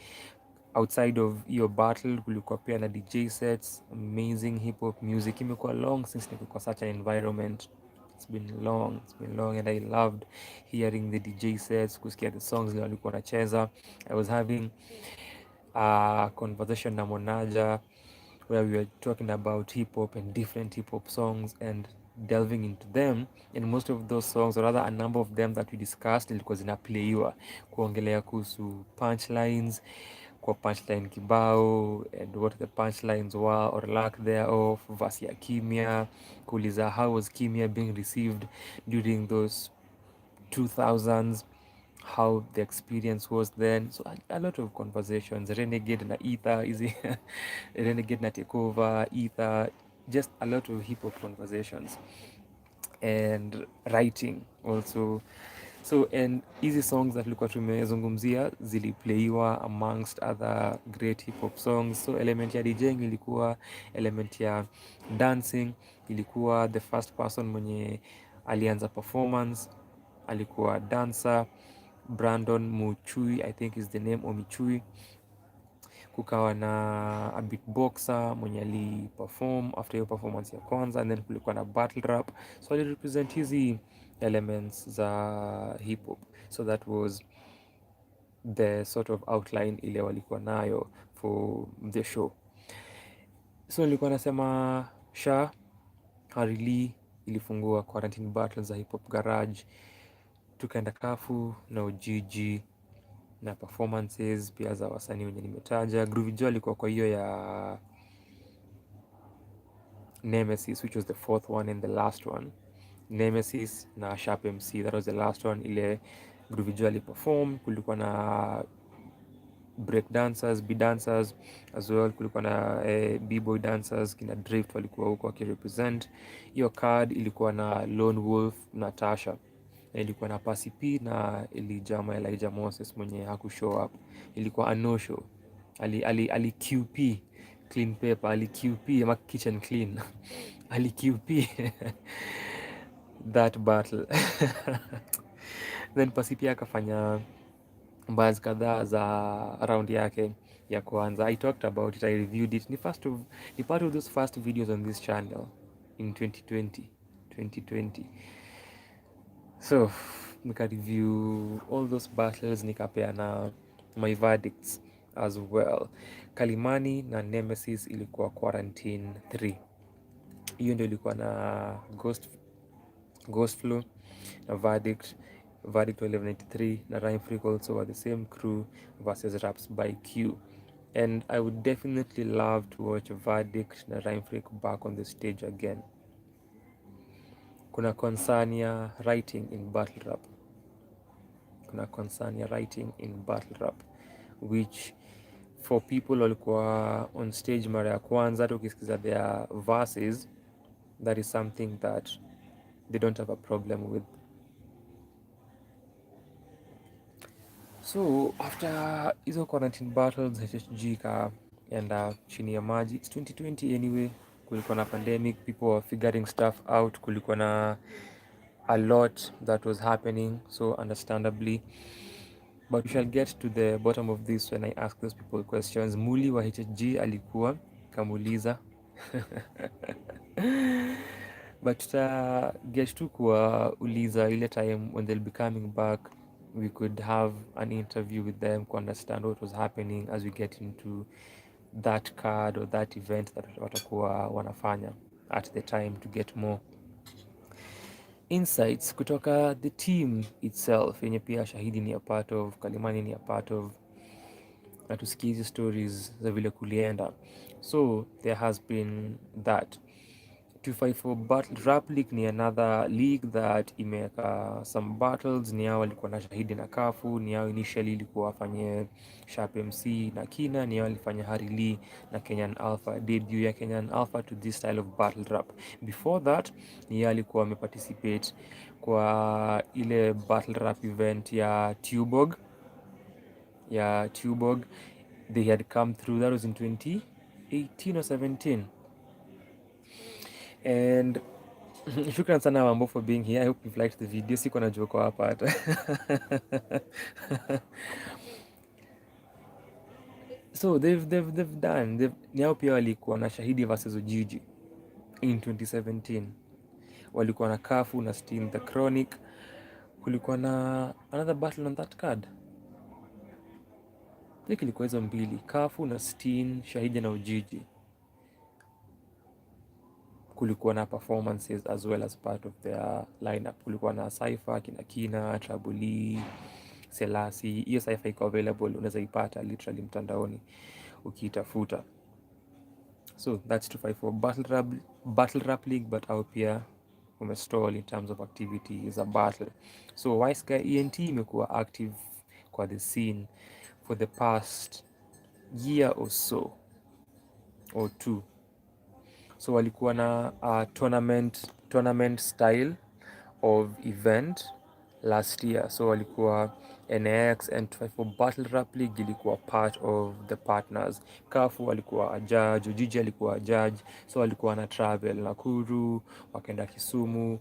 outside of your battle, kulikuwa pia na DJ sets, amazing hip hop music. Imekuwa long since niko kwa such an environment. It's been long and I loved hearing the DJ sets, kusikia the songs zile walikuwa wanacheza. I was having a conversation na Monaja where we were talking about hip hop and different hip hop songs and delving into them, and most of those songs, or rather a number of them that we discussed, ilikuwa zinaplayiwa kuongelea kuhusu punchlines, kwa punchline kibao and what the punchlines were or lack thereof, verse ya kimya, kuuliza how was kimya being received during those 2000s, how the experience was then. So a lot of conversations, Renegade na Ether, easy Renegade na Takeover, Ether, just a lot of hip hop conversations and writing also. So and hizi songs that tulikuwa tumezungumzia ziliplayiwa amongst other great hip hop songs. So element ya DJing ilikuwa element ya dancing, ilikuwa the first person mwenye alianza performance, alikuwa dancer. Brandon Muchui, I think is the name, or Michui. Kukawa na a beatboxer mwenye aliperform after hiyo performance ya kwanza, and then kulikuwa na battle rap. So ali represent hizi elements za hip hop. So that was the sort of outline ile walikuwa nayo for the show. So nilikuwa nasema Sha Harili ilifungua quarantine battles za hip hop garage, tukaenda Kafu na Ujiji na performances pia za wasanii wenye nimetaja. Groovy Joe alikuwa kwa hiyo ya Nemesis, which was the fourth one and the last one. Nemesis na Sharp MC, that was the last one. Ile Groovy Joe aliperform. Kulikuwa na break dancers, b dancers as well. Kulikuwa na b-boy dancers, kina Drift walikuwa huko wakirepresent. Hiyo card ilikuwa na Lone Wolf na Tasha, ilikuwa na Pasi P na Elijah Moses mwenye hakushow up. Ilikuwa a no show. Ali QP clean paper, ali QP ama kitchen clean ali QP that battle then Pasi pia akafanya bars kadhaa za round yake ya kwanza. I talked about it, I reviewed it. Ni part of those first videos on this channel in 2020. So nika review all those battles, nikapeana my verdicts as well. Kalimani na Nemesis ilikuwa quarantine 3. Hiyo ndio ilikuwa na Ghost Flow na Verdict wa 1193 na Rhyme Freak also were the same crew versus Raps by Q. And I would definitely love to watch Verdict na Rhyme Freak back on the stage again. Kuna concern ya writing in battle rap. Which for people walikuwa on stage mara ya kwanza, hata ukisikiza their verses, that is something that they don't have a problem with. So after hizo quarantine battles, HHG kaenda chini ya maji. It's 2020 anyway, kulikuwa na pandemic, people were figuring stuff out, kulikuwa na a lot that was happening, so understandably. But we shall get to the bottom of this when I ask those people questions. Muli wa HHG alikuwa kamuliza but get tu kuwauliza ile time when they'll be coming back, we could have an interview with them to understand what was happening as we get into that card or that event that watakuwa wanafanya at the time, to get more insights kutoka the team itself yenye pia Shahidi ni a part of, Kalimani ni a part of, na tusikie hizi stories za vile kulienda. So there has been that 254 Battle Rap League ni another league that imeka some battles. Ni hao walikuwa na Shahidi na Kafu, ni hao initially ilikuwa wafanye Sharp MC na Kina, ni hao walifanya Harili na Kenyan Alpha, debut ya Kenyan Alpha to this style of battle rap. Before that ni hao walikuwa wameparticipate kwa ile battle rap event ya Tuborg. They had come through, that was in 2018 or 17. And shukran sana Wambo for being here. I hope you've liked the video. Siko na joke hapa hata. So they've done. Niao pia walikuwa na Shahidi versus Ujiji in 2017. Walikuwa na Kafu na Steen the Chronic. Kulikuwa na another battle on that card. Ilikuwa hizo mbili, Kafu na Steen, Shahidi na Ujiji. Kulikuwa na performances as well as part of their lineup. Kulikuwa na Cypher, Kina, Trabuli, Selasi. Hiyo Cypher iko available, unaweza ipata literally mtandaoni ukiitafuta. So that's 254 battle rap league, but au pia umestall in terms of activity is a battle. So Wiseguy ENT imekuwa active kwa the scene for the past year or so or two. So walikuwa na tournament style of event last year, so walikuwa NX and 24 Battle Rap League ilikuwa part of the partners. Cafu alikuwa a judge, Ujiji alikuwa a judge, so walikuwa na travel Nakuru, wakaenda Kisumu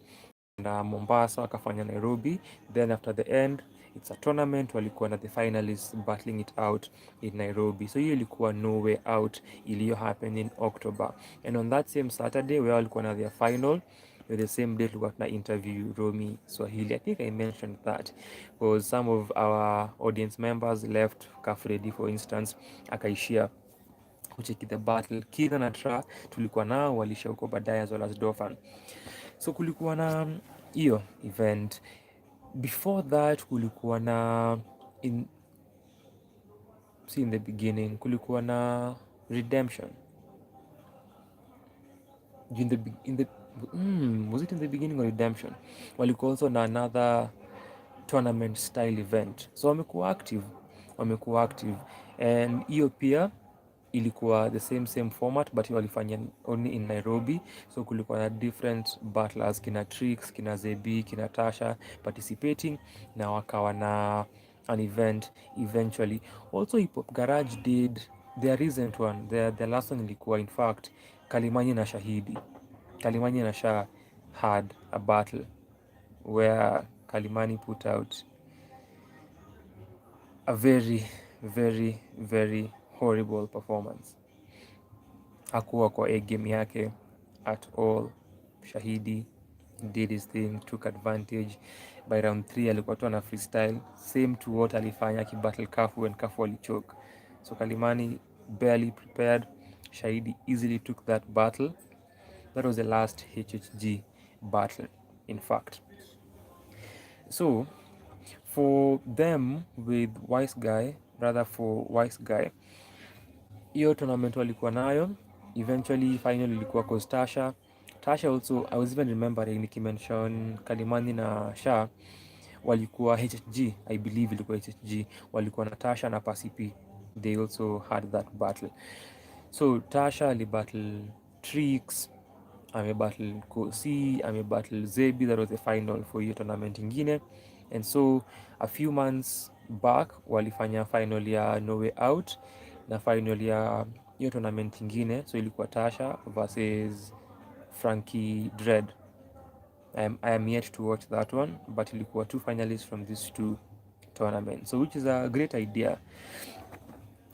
na Mombasa, wakafanya Nairobi, then after the end it's a tournament, walikuwa na the finalists battling it out in Nairobi. So hiyo ilikuwa no way out, iliyo happen in October, and on that same Saturday where walikuwa na their final, with the same day tulikuwa tuna interview Romy Swahili. I think I mentioned that because some of our audience members left Kafredi, for instance, akaishia kucheki the battle. Kina na Tra tulikuwa nao, walisha huko baadaye as well as Dofan. So kulikuwa na hiyo event. Before that kulikuwa na in the beginning kulikuwa na Redemption was it in the beginning or Redemption? Walikuwa also na another tournament style event, so wamekuwa active and hiyo pia ilikuwa the same format but walifanya only in Nairobi. So kulikuwa na different battlers, kina Tricks, kina Zebi, kina Tasha participating, na wakawa na an event eventually. Also Hip Hop Garage did their recent one, their last one ilikuwa in fact Kalimanyi na Shahidi. Kalimanyi na Shah had a battle where Kalimani put out a very very very horrible performance. Hakuwa kwa A game yake at all. Shahidi did his thing, took advantage. By round 3 alikuwa tu ana freestyle same to what alifanya akibattle Kafu and Kafu alichoke. So Kalimani barely prepared. Shahidi easily took that battle. That was the last HHG battle in fact. So for them with Wiseguy, for Wiseguy, hiyo tournament walikuwa nayo, eventually final ilikuwa cause Tasha also, I was even remembering nikimention Kalimani na Sha walikuwa HHG, I believe ilikuwa HHG, walikuwa na Tasha na Pasi P, they also had that battle. So Tasha alibattle Tricks, amebattle Kosi, amebattle Zebi, that was the final for hiyo tournament ingine. And so a few months back walifanya final ya No Way Out na final ya hiyo tournament ingine, so ilikuwa Tasha versus Frankie Dread. I am yet to watch that one, but ilikuwa two finalists from these two tournaments, so which is a great idea.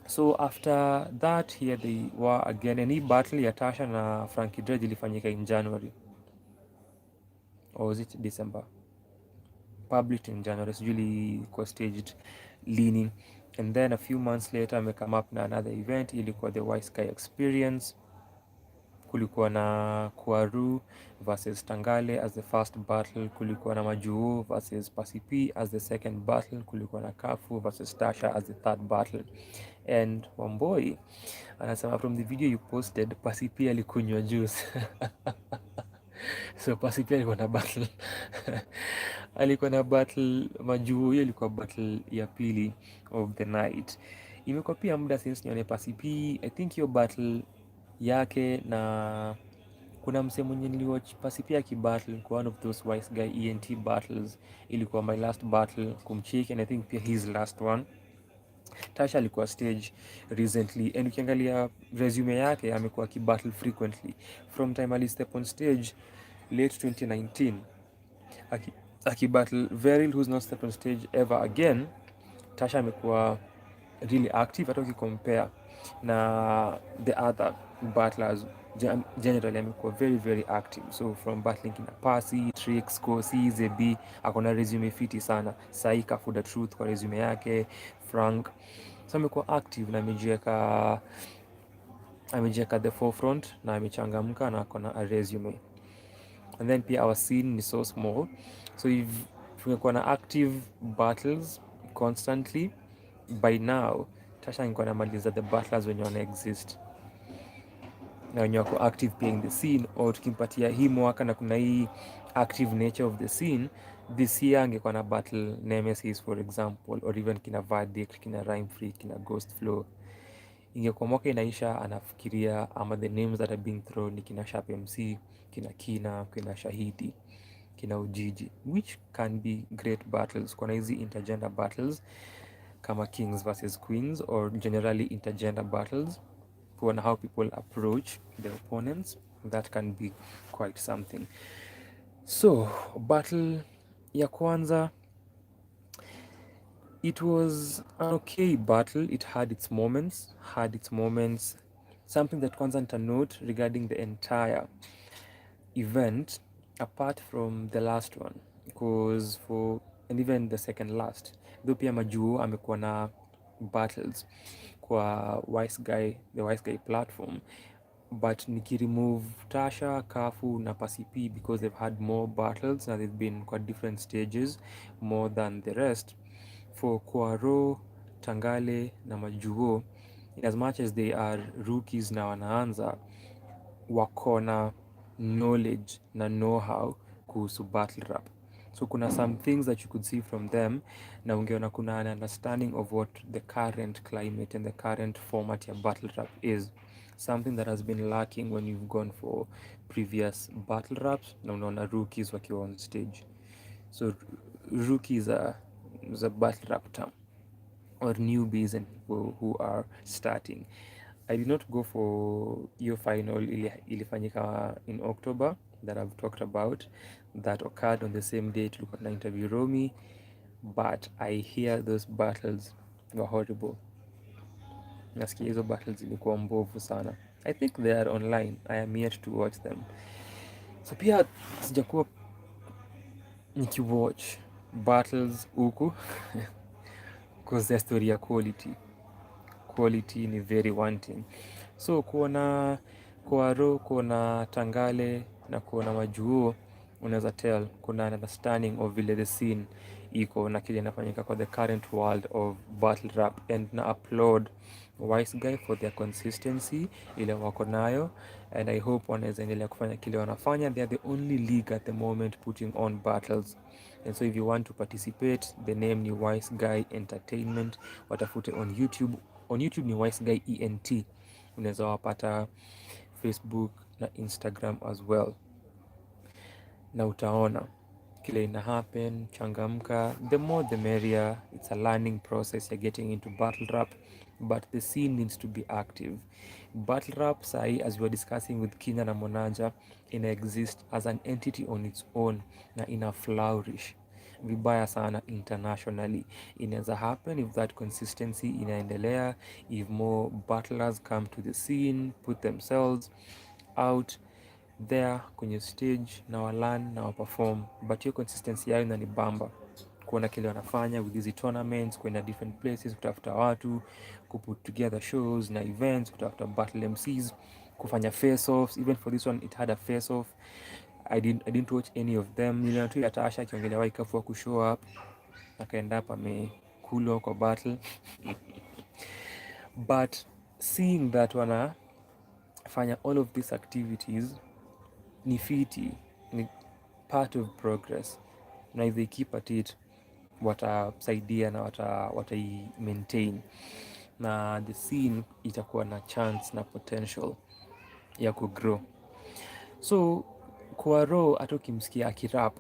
So after that here they were again, any battle ya Tasha na Frankie Dread ilifanyika in January, or was it December? Published in January, so usually kwa staged leaning, and then a few months later ame come up na another event, ilikuwa the Wiseguy Experience. Kulikuwa na Kuaru versus Tangale as the first battle, kulikuwa na Majuo versus Pasipi as the second battle, kulikuwa na Kafu versus Tasha as the third battle. And Wamboi anasema from the video you posted, Pasipi alikunywa juice. So Pasipi alikuwa na battle alikuwa na battle Majuo, hiyo ilikuwa battle ya pili of the night. Imekuwa pia muda since nione Pasipi. I think hiyo battle yake na kuna msee mwenye niliwatch Pasipi akibattle kwa one of those Wiseguy ENT battles, ilikuwa my last battle kumcheki, and I think pia his last one. Tasha alikuwa stage recently, and ukiangalia resume yake amekuwa akibattle frequently from time ali step on stage late 2019 akibattle Veril who's not stepped on stage ever again. Tasha amekuwa really active, hata ukicompare na the other battlers generally amekuwa very very active. So from battling kina Pasi, Tricks, Kosi, Zebi, akona resume fiti sana. Sai Cafu Da Truth kwa resume yake, Frank, so amekuwa active na amejieka the forefront na amechangamka na akona a resume. And then pia our scene ni so small, so if tungekuwa na active battles constantly, by now Tasha ingekuwa namaliza the battlers wenye wana exist na wenye wako active pia in the scene, or tukimpatia hii mwaka na kuna hii active nature of the scene, this year angekuwa na battle Nemesis for example, or even kina Verdict, kina Rhyme Free, kina Ghost Flow. Ingekuwa mwaka inaisha anafikiria ama the names that are being thrown ni kina Sharp MC, kina Shahidi, kina Ujiji, which can be great battles. Kuna hizi intergender battles kama kings versus queens, or generally intergender battles, kuona how people approach their opponents. That can be quite something. So battle ya kwanza, it was an okay battle. It had its moments. Something that kwanza nita note regarding the entire event, apart from the last one, because for, and even the second last, though pia Majuo amekuwa na battles kwa Wiseguy, the Wiseguy platform, but nikiremove Tasha, Cafu na Pasipi, because they've had more battles and they've been quite different stages more than the rest. For Kwaro, Tangale na Majuo, in as much as they are rookies na wanaanza, wakona knowledge na know-how kuhusu battle rap. So kuna some things that you could see from them, na ungeona kuna an understanding of what the current climate and the current format ya battle rap is, something that has been lacking when you've gone for previous battle raps na unaona rookies wakiwa on stage. So rookies are the battle rap term, or newbies and people who are starting. I did not go for hiyo final ilifanyika in October that I've talked about, that occurred on the same day tulikuwa na interview Romy, but I hear those battles were horrible. Nasikia hizo battles ilikuwa mbovu sana. I think they are online. I am yet to watch them. So pia sijakuwa nikiwatch battles huku because their story ya quality ni very wanting. So kuona Kwaro, kuona Tangale na kuona Majuo, unaweza tell kuna an understanding of vile the scene iko na kile inafanyika kwa the current world of battle rap, and na applaud Wiseguy for their consistency ile wako nayo, and I hope wanaweza endelea kufanya kile wanafanya. They are the only league at the moment putting on battles, and so if you want to participate, the name ni Wiseguy Entertainment, watafute on YouTube. On YouTube ni Wiseguy ENT. Unaweza wapata Facebook na Instagram as well, na utaona kile ina happen. Changamka, the more the merrier. It's a learning process, you're getting into battle rap, but the scene needs to be active. Battle rap sahi, as we were discussing with Kenya na Monanja, ina exist as an entity on its own na ina flourish vibaya sana internationally. Inaweza happen if that consistency inaendelea, if more battlers come to the scene, put themselves out there kwenye stage na walan na waperform, but hiyo consistency yao inanibamba kuona kile wanafanya with these tournaments, kwenda different places, kutafuta watu, kuput together shows na events, kutafuta battle MCs, kufanya face offs. Even for this one it had a face off. I didn't watch any of them. Niliona tu ya Tasha akiongelea Waikafu wa kushow up, akaenda up amekulwa kwa battle but seeing that wanafanya all of these activities ni fiti, ni part of progress, na if they keep at it watasaidia na watai maintain, na the scene itakuwa na chance na potential ya kugrow. So kwa Ro, hata ukimsikia akirap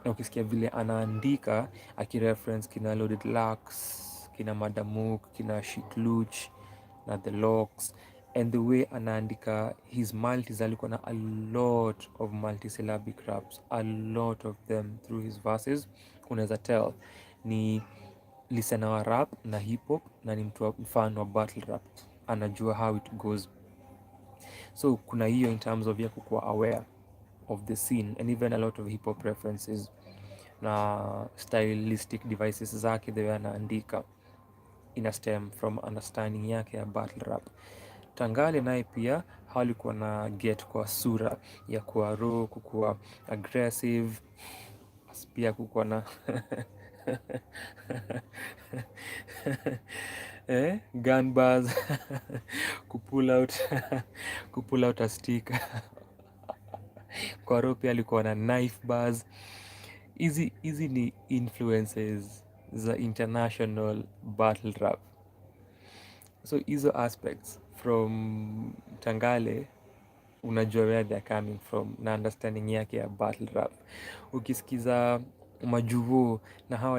na ukisikia vile anaandika akireference kina Loaded Lux, kina Madamuk, kina Shikluch na The Locks, and the way anaandika his multis, alikuwa na a lot of multisyllabic raps, a lot of them through his verses. Unaweza tell ni listener wa rap na hip hop, na ni mtu mfano wa battle rap, anajua how it goes. So kuna hiyo in terms of ya kukuwa aware of the scene, and even a lot of hip hop references na stylistic devices zake, the way anaandika ina stem from understanding yake ya battle rap. Tangale naye pia halikuwa na get kwa sura ya kuwa raw, kukuwa aggressive, pia kukuwa na gun bars kupull out a stick kwa raw pia alikuwa na knife bars. Hizi ni influences za international battle rap. So hizo aspects from Tangale unajua where they're coming from na understanding yake ya battle rap. Ukisikiza Majuo na hawa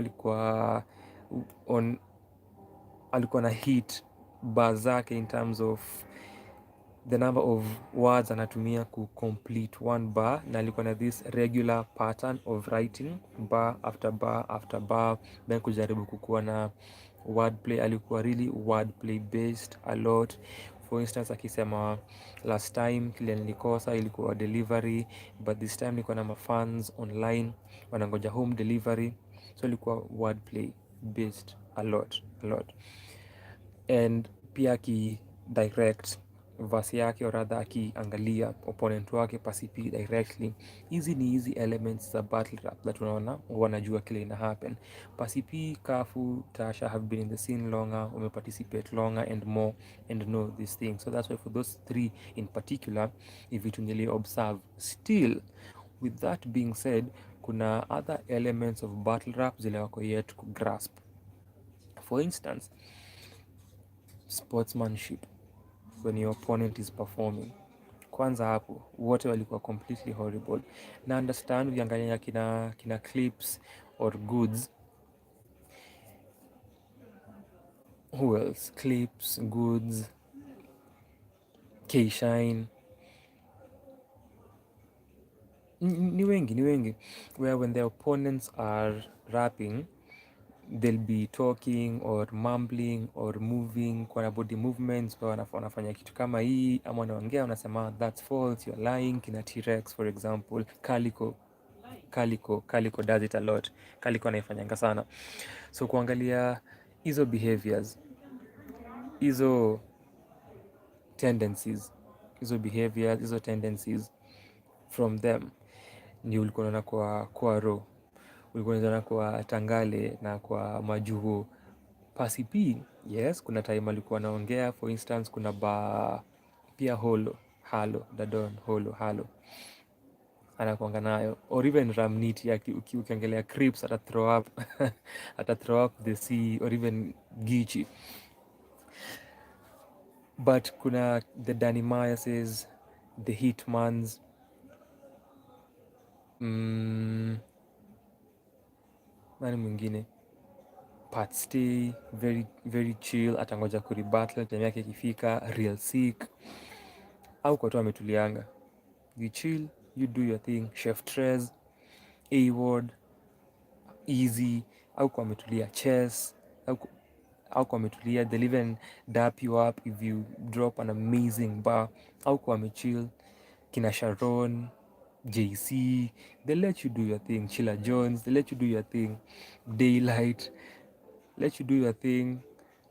alikuwa na hit bar zake in terms of the number of words anatumia ku complete one bar, na alikuwa na this regular pattern of writing bar after bar after bar, then kujaribu kukuwa na wordplay. Alikuwa really wordplay based a lot. For instance, akisema last time kile nilikosa ilikuwa delivery, but this time niko na mafans online wanangoja home delivery, so ilikuwa wordplay based a lot. And pia ki direct verse yake, or rather akiangalia opponent wake pasipi directly. Hizi elements za battle rap that unaona wanajua kile ina happen. Pasipi, Kafu, Tasha have been in the scene longer, participate longer and more and know these things. So that's why for those three in particular, if you really observe, still with that being said, kuna other elements of battle rap zile wako yet ku grasp. For instance, sportsmanship when your opponent is performing. Kwanza hapo wote walikuwa completely horrible, na understand ukiangalia kina clips or goods, who else, clips, goods, K-Shine, ni wengi where when their opponents are rapping they'll be talking or mumbling or moving kwa body movements, wanafanya kitu kama hii, ama wanaongea wanasema that's false, you're lying. Kina T-Rex for example, Calico does it a lot. Calico anaifanyanga sana. So kuangalia hizo behaviors, hizo tendencies, hizo tendencies from them, ni ulikuwa unaona kwa Ro, ulikuwa unaona kwa Tangale na kwa Majuo. Pasipi, yes, kuna time alikuwa anaongea. For instance, kuna pia Halo Dadon, Halo anakuanga nayo, or even Ramniti ukiangalia Crips ata throw up ata throw up the sea, or even Gichi. But kuna the Danny Myases, the Hitmans, nani mwingine, Pat Stay, very very chill, atangoja kuribattle time yake ikifika. Real Sick au kwa tu ametulianga, you chill, you do your thing. Chef Trez, A-Ward, Easy au kwa ametulia. Chess au kwa ametulia, they'll even dap you up if you drop an amazing bar. Au kwa amechill. Kina Sharon, JC, they let you do your thing. Chilla Jones, they let you do your thing. Daylight, let you do your thing.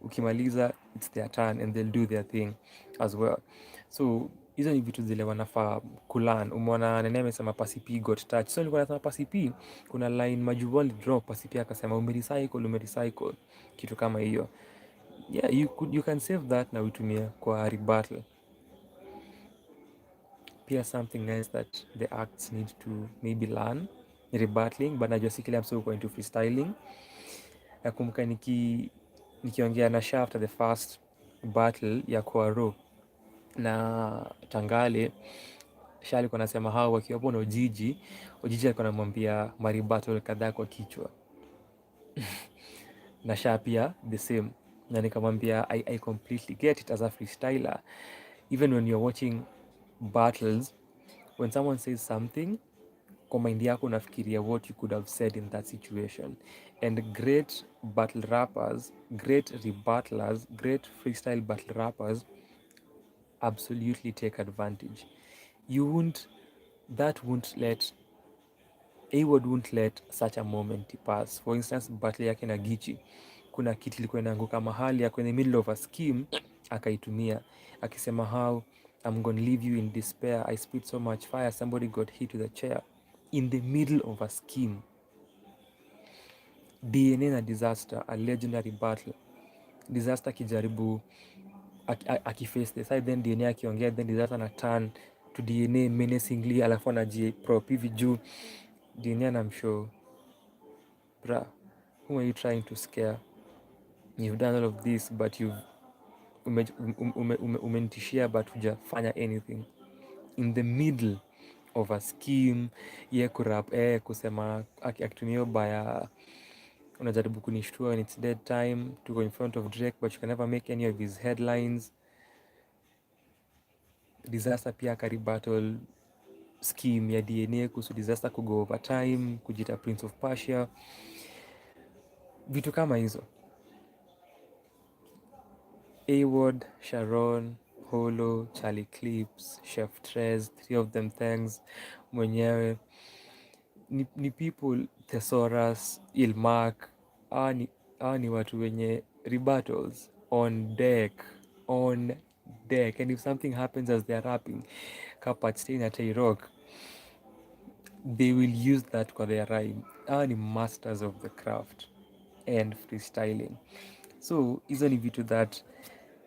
Ukimaliza, it's their turn and they'll do their thing as well. So hizo ni vitu zile wanafaa kulan. Umeona Nene amesema Pasipi got touch. So nilikuwa nasema Pasipi, kuna line Majuo drop, Pasipi akasema umerecycle, kitu kama hiyo. Yeah, you can save that na uitumie kwa rebuttal. Pia something else that the acts need to maybe learn rebattling, but najua si kila mtu uko into freestyling. Nakumbuka nikiongea na Sha after the first battle ya Kwaro na Tangale, Sha alikuwa anasema hao wakiwa hapo na Ojiji alikuwa anamwambia maribattle kadhaa kwa kichwa na Sha pia the same, na nikamwambia I completely get it as a freestyler. Even when you're watching battles, when someone says something, kwa mind yako unafikiria what you could have said in that situation. And great battle rappers, great rebuttalers, great freestyle battle rappers absolutely take advantage. A-Word won't let such a moment pass. For instance, battle yake na Gichi, kuna kitu ilikuwa inaanguka mahali, ako in the middle of a scheme, akaitumia akisema how I'm gonna leave you in despair, I spit so much fire, somebody got hit with a chair in the middle of a scheme. DNA na Disaster, a legendary battle. Disaster akijaribu akiface the side, then DNA akiongea, then Disaster na turn to DNA menacingly, alafu anajiprop hivi juu. DNA anamshow, bra, who are you trying to scare? You've done all of this, but umenitishia but hujafanya anything. in the middle of a scheme ye kurap kusema akitumia baya, unajaribu kunishtua when it's dead time to go in front of Drake but you can never make any of his headlines. Disaster pia karibattle scheme ya DNA kuhusu Disaster kugo over time, kujita Prince of Persia, vitu kama hizo. A-Ward, Sharon, Holo, Charlie Clips, Chef Trez, three of them thanks, mwenyewe ni people, Thesaurus, Ilmark, hawa ni watu wenye rebuttals on deck, on deck. And if something happens as they're rapping, Kapatstein at Rock, they will use that kwa their rhyme. Hawa ni masters of the craft and freestyling. So hizo ni vitu that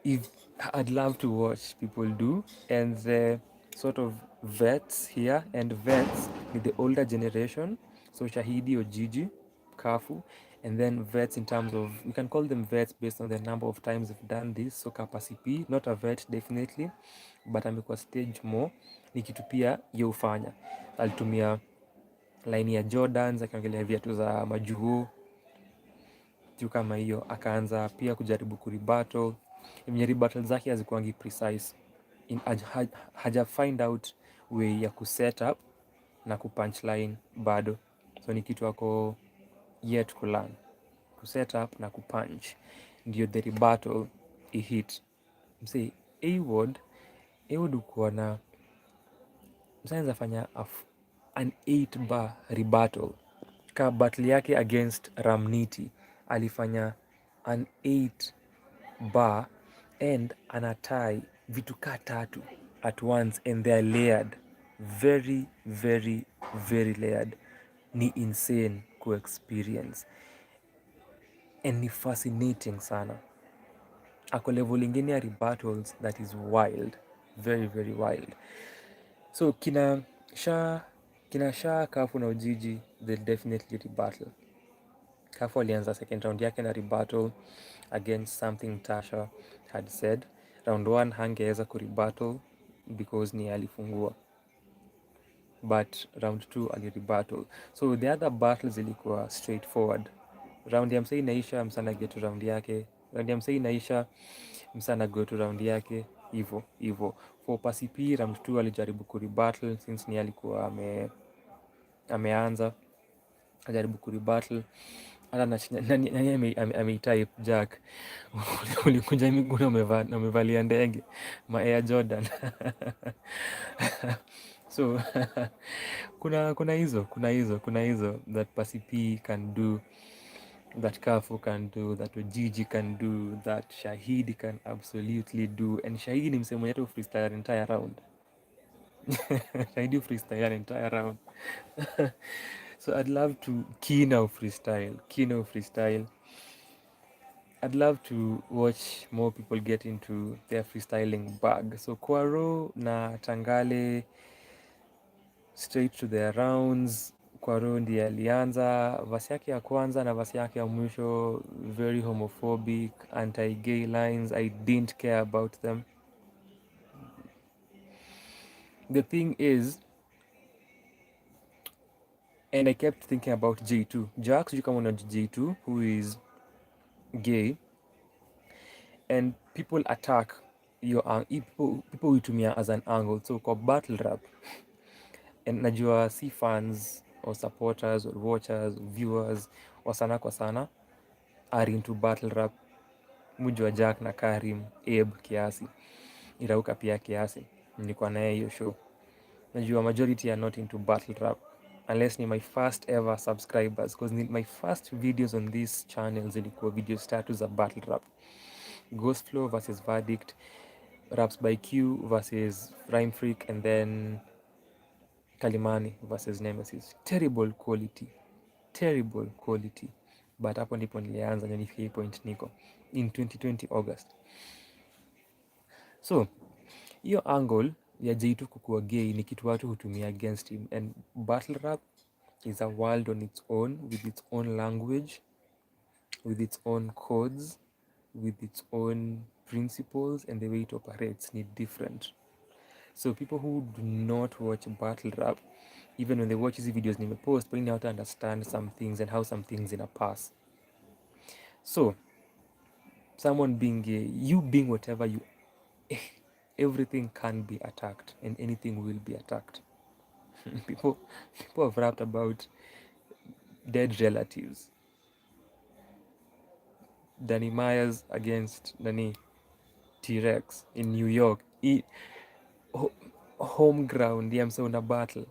if I'd love to watch people do, and the sort of vets here, and vets with the older generation, so Shahidi or Gigi, Kafu, and then vets in terms of, we can call them vets based on the number of times they've done this. So Kapasipi, not a vet definitely, but amekuwa stage more, ni kitu pia ye ufanya. Alitumia line ya Jordans akiongelea viatu za majuhu juu kama hiyo, akaanza pia kujaribu kuribattle yenye rebuttal zake hazikuangi precise haja find out way ya kuset up na kupunchline bado, so ni kitu ako yet kulearn kuset up na kupunch, ndio the rebuttal ihit. Msee A-Ward ukuwa na msee fanya an 8 bar rebuttal ka battle yake against Ramniti alifanya an 8 bar and anatai vitu ka tatu at once and they are layered, very very very layered. Ni insane ku experience and ni fascinating sana. Ako level ingine ya rebuttals that is wild, very very wild. So kina Sha, Kafu na Ujiji, they definitely rebuttal. Kafu alianza second round yake na rebuttal against something Tasha had said. Round 1 hangeweza kurebuttal because ni alifungua, but round 2 alirebuttal. So the other battles zilikuwa straightforward. Round ya msee inaisha, msana get to round yake. Round ya msee inaisha, msana go to round yake, hivyo. For Pasipi, round 2 alijaribu kurebuttal since ni alikuwa ameanza ajaribu kurebuttal. Hata nani ameitype Jack ulikuja miguu umevalia ndege ma Air Jordan. So kuna hizo that Pasipi can do, that Kafu can do, that Ojiji can do, that Shahidi can absolutely do. And Shahidi ni msemo yetu freestyle entire round. Shahidi freestyle entire round. So I'd love to Kino freestyle. I'd love to watch more people get into their freestyling bag. So Kwaro na Tangale straight to their rounds. Kwaro ndiye alianza vasi yake ya kwanza na vasi yake ya mwisho, very homophobic, anti-gay lines. I didn't care about them. The thing is, and I kept thinking about J2. Jax, you come on J2, who is gay, and people attack your people huitumia as an angle. So kwa battle rap, and najua si fans or supporters or watchers or viewers wa Sanaa kwa Sanaa are into battle rap. Mujua Jack na Karim, Abe kiasi, Irauka pia kiasi, nilikuwa naye hiyo show. Najua majority are not into battle rap unless ni my first ever subscribers, because my first videos on this channel zilikuwa videos tatu za battle rap: Ghost Flow versus Verdict, Raps by Q versus Rhyme Freak, and then Kalimani versus Nemesis. Terrible quality, but hapo ndipo nilianza na nifikie point niko in 2020 August. So hiyo angle ya J2 kukuwa gay ni kitu watu hutumia against him, and battle rap is a world on its own, with its own language, with its own codes, with its own principles, and the way it operates ni different. So people who do not watch battle rap, even when they watch these videos nimepost, putting out to understand some things and how some things in a pass. So someone being gay, you being whatever you, everything can be attacked and anything will be attacked. people people have rapped about dead relatives. Danny Myers against Nani T-Rex in New York. Ho, home ground ya mseuna battle.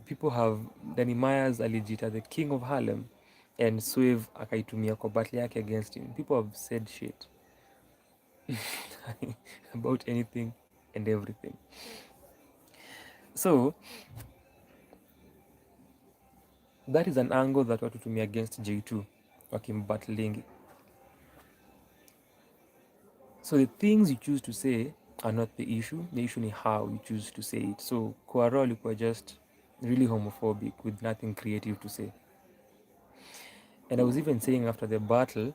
People have Danny Myers alijita the king of Harlem and Swerve akaitumia kwa battle yake against him. People have said shit about anything and everything. So that is an angle that watu tumia against J2 wakimbattling. So the things you choose to say are not the issue. The issue is how you choose to say it. So Kwaro alikuwa just really homophobic with nothing creative to say. And I was even saying after the battle,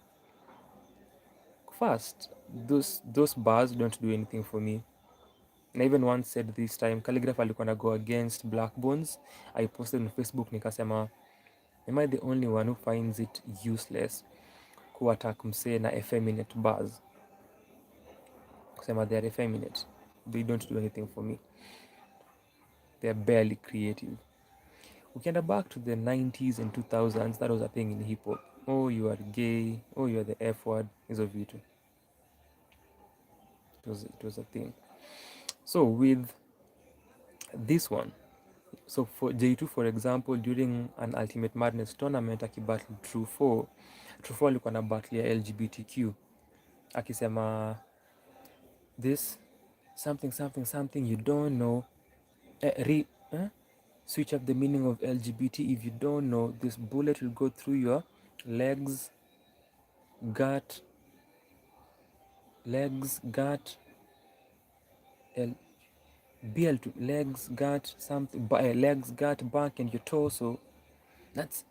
first, those bars don't do anything for me. And I even once said this time, Calligraph alikuwa na go against Black Bones. I posted on Facebook nikasema, am I the only one who finds it useless kuattack msee na effeminate bars? Kusema they are effeminate. They don't do anything for me. They are barely creative. Ukienda back to the 90s and 2000s, that was a thing in hip hop. Oh, you are gay. Oh, you are the F word. Hizo vitu. It was a thing. So with this one, so for J2 for example, during an Ultimate Madness tournament akibattle True 4 alikuwa na battle ya LGBTQ akisema this something you don't know, switch up the meaning of LGBT. If you don't know, this bullet will go through your legs, gut, BL2, legs, gut, something, legs, gut, back, and your torso. That's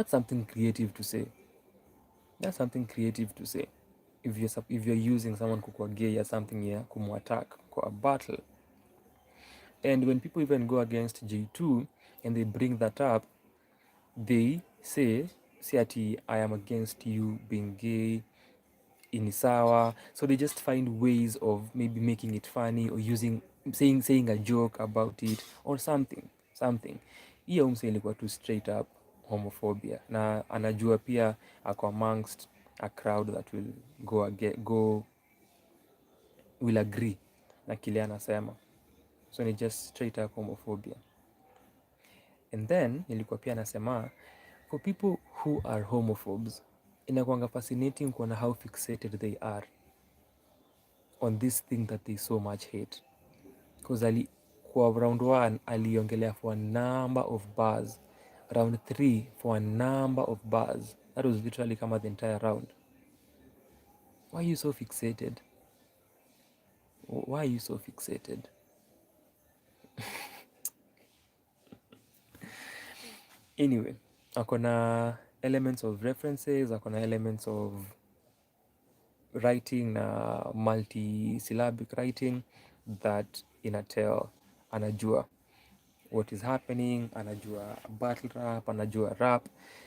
something creative to say. That's something creative to say. If you're using someone kukua gay or something, yeah, kumwattack kwa a battle. And when people even go against J2 and they bring that up, they say ati I am against you being gay, inisawa. So they just find ways of maybe making it funny or saying a joke about it or something. Hiyo mse ilikuwa tu straight up homophobia, na anajua pia ako amongst a crowd that will agree na kile anasema. So ni just straight up homophobia. And then ilikuwa pia anasema for people who are homophobes, inakuanga fascinating kuona how fixated they are on this thing that they so much hate. Because kwa round 1 aliongelea for a number of bars, round 3 for a number of bars. That was literally kama the entire round. Why are you so fixated? Why are you so fixated? Anyway, akona elements of references, akona elements of writing na multi-syllabic writing that inatel. Anajua what is happening, anajua battle rap, anajua rap.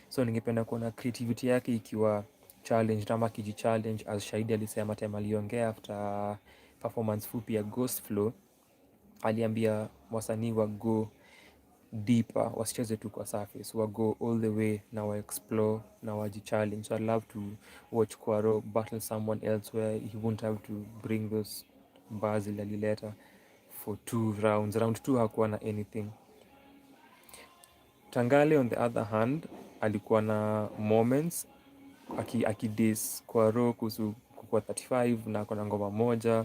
So ningependa kuona creativity yake ikiwa challenge ama challenge, as Shahidi alisema time aliongea after performance fupi ya Ghost Flow. Aliambia wasanii wa go deeper, wasicheze tu kwa surface, wa go all the way na wa explore na waji challenge. So I'd love to watch Kwaro battle someone else where he won't have to bring those bars alileta for 2 rounds. Round 2 hakuwa na anything. Tangale on the other hand alikuwa na moments akidis Kwaro kuhusu kukua 35 na akona ngoma moja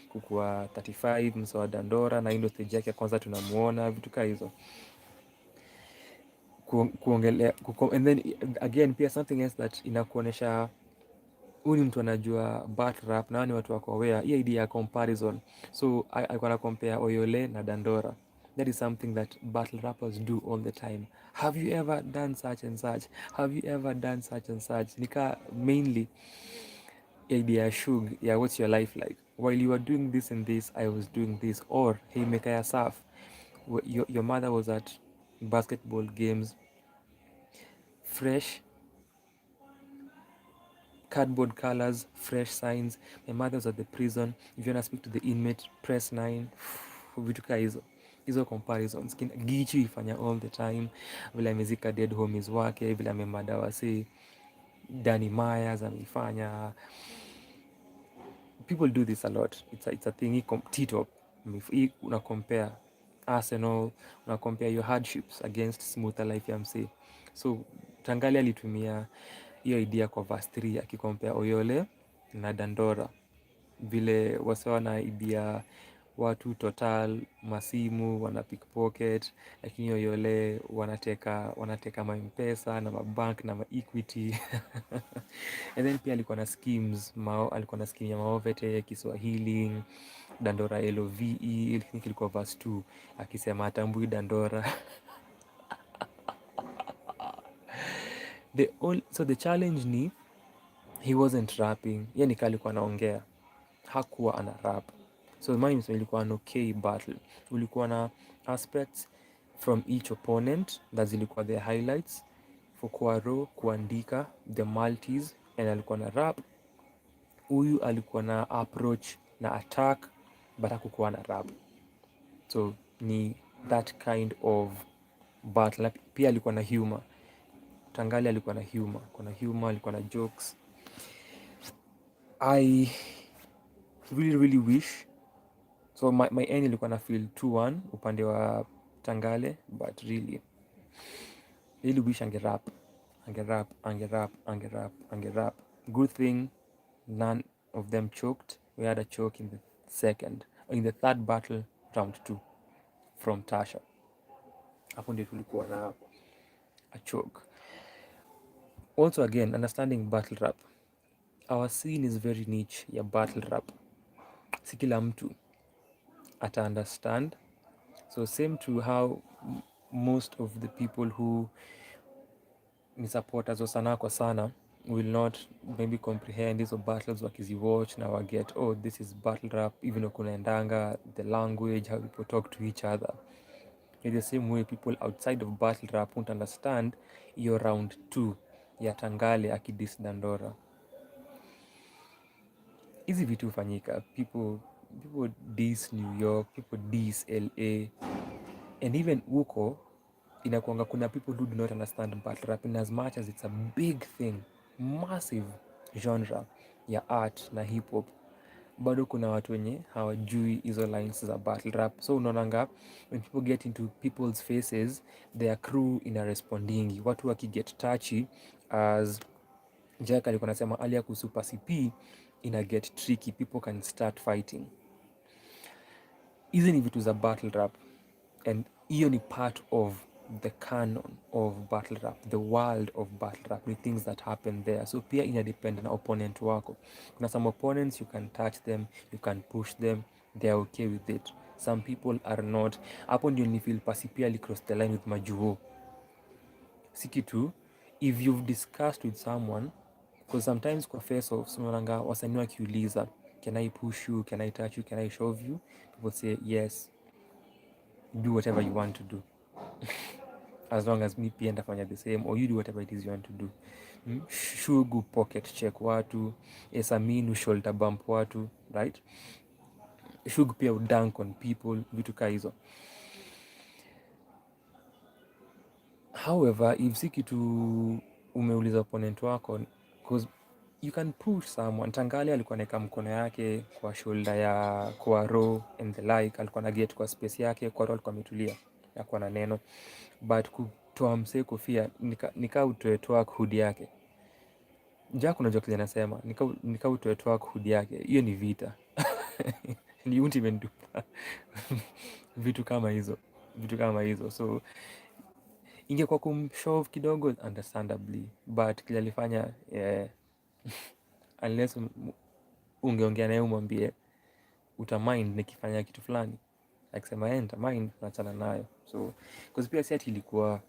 kukua 35 msawa Dandora, na hilo stage yake ya kwanza tunamuona vitu kaa hizo kuongelea and then again pia something else that inakuonesha huyu ni mtu anajua battle rap na ni watu wako aware hii idea ya comparison. So alikuwa na compare Oyole na Dandora. That is something that battle rappers do all the time. Have you ever done such and such? Have you ever done such and such? Nika mainly idea ya Shug ya what's your life like. while you were doing this and this, I was doing this. Or hey, mekaya saf, your mother was at basketball games, fresh cardboard colors, fresh signs. My mother was at the prison. If you want to speak to the inmate, press 9. Vitu kaa hizo comparisons Gichi ifanya all the time, vile amezika dead homies wake, vile amemada wasi Danny Myers ameifanya. People do this a lot. It's a thing. Tito una compare Arsenal, una compare your hardships against smoother life ya msee. So Tangali alitumia hiyo idea kwa verse 3 akikompea Oyole na Dandora, vile wase wanaibia watu Total masimu, wana pickpocket, lakini Oyole wanateka mampesa na mabank na Equity. And then pia alikuwa na schemes alikuwa na scheme ya Maovete Kiswahili, Dandora LOVE, ilikuwa verse 2 akisema atambui Dandora. So the challenge ni he wasn't rapping, yani alikuwa anaongea, hakuwa ana rap. So mine ilikuwa an okay battle, ulikuwa na aspects from each opponent that zilikuwa the highlights for Kwaro kuandika the multis, and alikuwa na rap. Huyu alikuwa na approach na attack but hakukuwa na rap. So ni that kind of battle. Pia alikuwa na humor. Tangali alikuwa na humor, alikuwa na jokes. I really wish, so my end ilikuwa na feel 2-1 upande wa Tangale, but really wish angerap. Good thing none of them choked. We had a choke in the third battle, round 2 from Tasha. Hapo ndio tulikuwa na a choke. Also again, understanding battle rap, our scene is very niche ya battle rap, si kila mtu ata understand. So same to how most of the people who ni supporters wa Sanaa kwa sana will not maybe comprehend hizo battles wakiziwatch na waget, oh, this is battle rap, even ukunaendanga the language, how people talk to each other. In the same way, people outside of battle rap won't understand your round 2 ya Tangale akidis Dandora. Hizi vitu hufanyika. People diss New York, people diss LA, and even huko inakuanga kuna people who do not understand battle rap, in as much as it's a big thing, massive genre ya art na hip hop, bado kuna watu wenye hawajui hizo lines za battle rap. So unaonanga when people get into people's faces, their crew ina respondingi. Watu wakiget touchy, as Jack alikuwa anasema alia kusupa CP, ina get tricky, people can start fighting. Hizi ni vitu za battle rap, and hiyo ni part of the canon of battle rap, the world of battle rap, the things that happen there. So pia ina depend na opponent wako. Kuna some opponents you can touch them, you can push them, they are okay with it. Some people are not. Hapo ndio ni feel pasi pia cross the line with majuo. Sikitu, if you've discussed with someone, because sometimes kwa face off unaonanga wasanii wakiuliza, can I push you, can I touch you, can I shove you, people say yes, do whatever you want to do. As long as me pia ndafanya the same, or you do whatever it is you want to do. Shugu pocket check watu, Esaminu shoulder bump watu, right? Shugu pia dunk on people, vitu kaa hizo. However, if si kitu umeuliza opponent wako, because you can push someone. Tangali alikuwa anaweka mkono yake kwa shoulder ya Kwaro and the like, alikuwa na get kwa space yake, Kwaro alikuwa ametulia, hakuwa na neno. But kutoa msee kofia, nika utoe twerk hood yake. Jack unajua kile nasema, nika utoe twerk hood yake. Hiyo ni vita. And you won't even do that. Vitu kama hizo. So ingekuwa kumshove kidogo understandably, but kile alifanya unless ungeongea naye umwambie utamind nikifanya kitu fulani, akisema nitamind, naachana nayo. So because pia si ati ilikuwa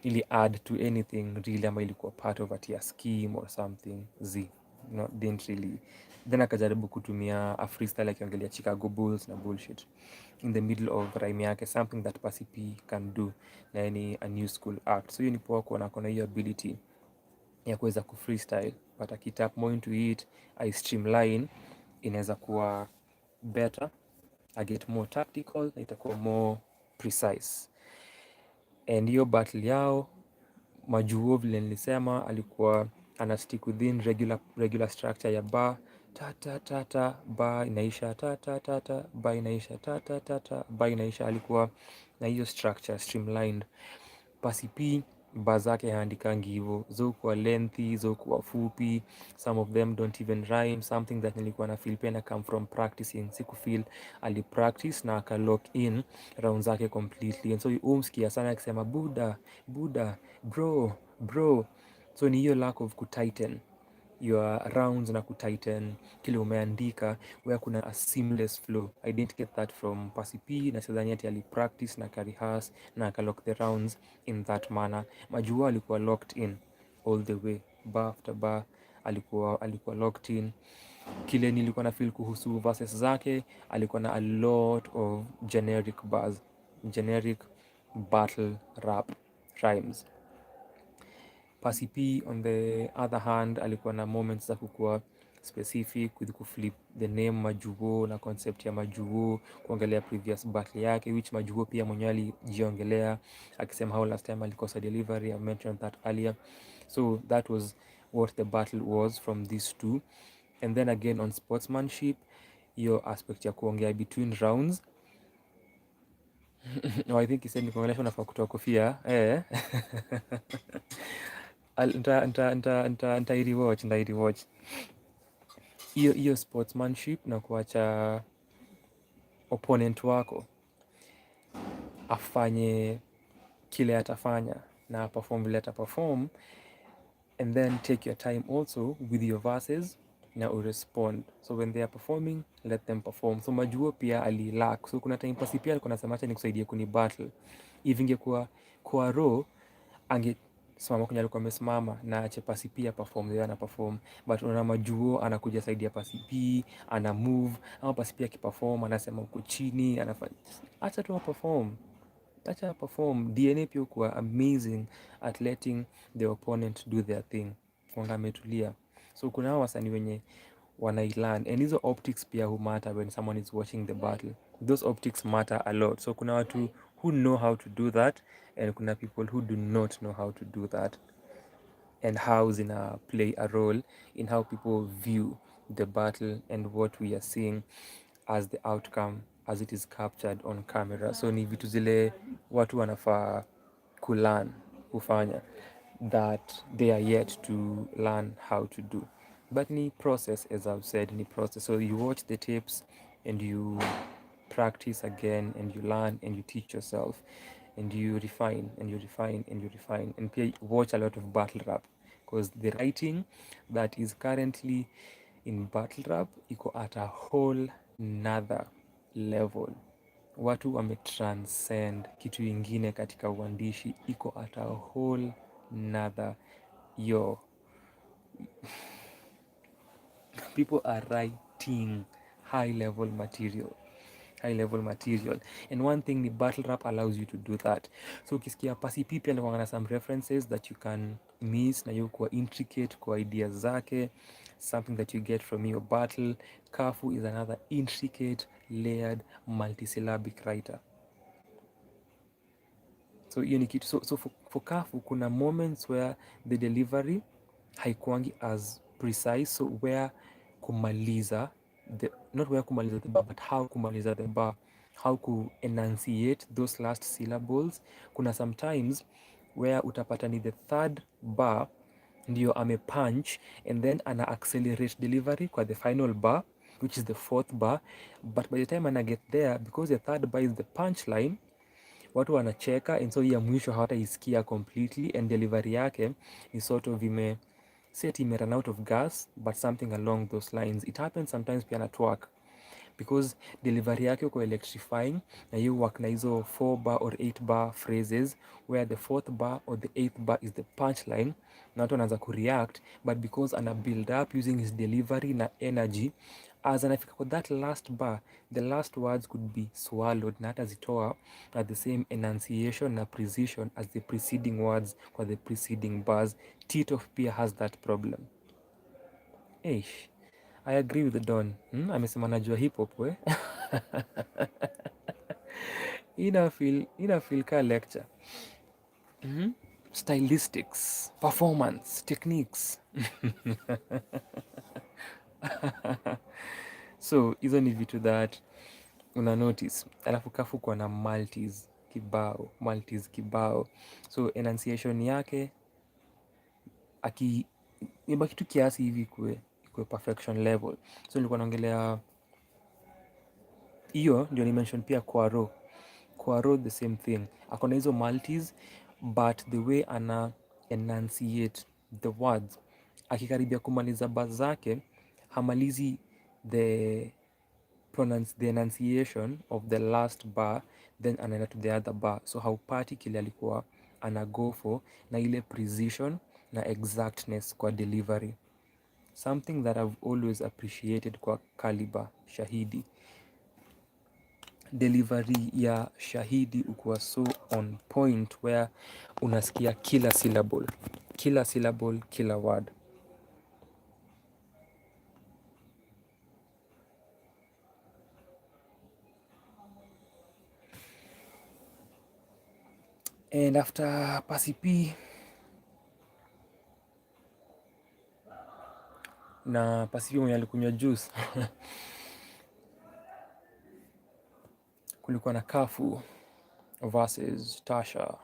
ili add to anything really, ama ilikuwa part of a scheme or something, didn't really then akajaribu kutumia a freestyle akiongelea Chicago Bulls na bullshit in the middle of rhyme yake, something that Percy P can do na ni a new school art. So hiyo ni poa kuona kona hiyo ability ya kuweza ku freestyle, but akitap more into it, I streamline, inaweza kuwa better, I get more tactical na itakuwa more precise. And hiyo battle yao Majuo vile nilisema alikuwa ana stick within regular structure ya bar ta ta ta ta, bar inaisha ta ta ta ta, bar inaisha ta ta ta ta, bar inaisha. Alikuwa na hiyo structure streamlined. Percy P bar zake haandikangi hivyo, zokuwa lengthy, zokuwa fupi, some of them don't even rhyme, something that nilikuwa na feel pena come from practicing. Siku feel ali practice na aka lock in round zake completely, and so umsikia sana akisema buda buda, bro. So ni hiyo lack of kutighten your rounds na kutighten kile umeandika, where kuna a seamless flow. I didn't get that from Percy P, na sidhani ati ali practice na karihas na akalock the rounds in that manner. Majua alikuwa locked in all the way, bar after bar alikuwa locked in. Kile nilikuwa na feel kuhusu verses zake, alikuwa na a lot of generic bars, generic battle rap rhymes. Percy P on the other hand alikuwa na moments za kukua specific with kuflip the name Majuo na concept ya Majuo, kuongelea previous battle yake, which Majuo pia mwenyewe alijiongelea akisema how last time alikosa delivery. I mentioned that earlier. So that was what the battle was from these two. And then again on sportsmanship, hiyo aspect ya kuongea between rounds. No, I think he said nikuongelesha unafaa kutoa kofia ntairiwatch hiyo sportsmanship na kuacha opponent wako afanye kile atafanya na perform vile ataperform, and then take your time also with your verses na urespond. So when they are performing, let them perform. So Majuo pia alilack, so kuna time Percy pia alikuwa anasema acha nikusaidie kuni battle, if ingekuwa kwa row angesimama kwenye alikuwa amesimama na ache Percy pia perform, yeye ana perform, but unaona Majuo anakuja saidia Percy P, ana move, ama Percy pia akiperform anasema uko chini, anafanya acha tu perform, acha perform. DNA pia kuwa amazing at letting the opponent do their thing, kwanga ametulia. So kuna hao wasanii wenye wanailearn, and hizo optics pia hu matter when someone is watching the battle. Those optics matter a lot. So kuna watu who know how to do that, and kuna people who do not know how to do that, and how zina play a role in how people view the battle and what we are seeing as the outcome as it is captured on camera. So ni vitu zile watu wanafaa kulearn kufanya that they are yet to learn how to do, but ni process, as I've said, ni process. So you watch the tapes and you practice again and you learn and you teach yourself and you refine and you refine and you refine, and pia watch a lot of battle rap, because the writing that is currently in battle rap iko at a whole nother level. Watu wametranscend kitu ingine katika uandishi, iko at a whole nother yo people are writing high level material. And one thing the battle rap allows you to do that. So ukisikia Percy P pia alikuwa na some references that you can miss na you kuwa intricate kwa ideas zake, something that you get from your battle. Cafu is another intricate, layered, multisyllabic writer. So hiyo ni kitu. So for Cafu kuna moments where the delivery haikuangi as precise, so where kumaliza not where kumaliza the bar, but how kumaliza the bar, how ku enunciate those last syllables. Kuna sometimes where utapata ni the third bar ndio amepunch, and then ana accelerate delivery kwa the final bar, which is the fourth bar, but by the time ana get there, because the third bar is the punchline, watu wanacheka, and so ya mwisho hawataisikia completely, and delivery yake ni sort of set ime run out of gas, but something along those lines. It happens sometimes pia na twerk. because delivery yake uko electrifying, na you work na hizo 4 bar or 8 bar phrases where the 4th bar or the 8th bar is the punchline, na watu wanaanza kureact, but because ana build up using his delivery na energy, as anafika kwa that last bar, the last words could be swallowed na hata zitoa at the same enunciation na precision as the preceding words kwa the preceding bars. Tito pia has that problem. Eish, I agree with Don. Amesema najua hip hop we. ina feel ka lecture. Stylistics, performance, techniques. So hizo ni vitu that una notice. Alafu Kafu kwa na multis kibao. So enunciation yake ibaki tu kiasi hivi ikue perfection level. So nilikuwa naongelea hiyo, ndio ni mention pia Kwaro the same thing. Akona hizo multis, but the way ana enunciate the words, akikaribia kumaliza bars zake hamalizi the enunciation of the last bar, then anaenda to the other bar, so haupati kile alikuwa ana go for na ile precision na exactness kwa delivery, something that I've always appreciated kwa Caliber Shahidi. Delivery ya Shahidi ukuwa so on point where unasikia kila syllable, kila word. And after Pasipi na Pasipi mwenye alikunywa juice kulikuwa na Cafu versus Tasha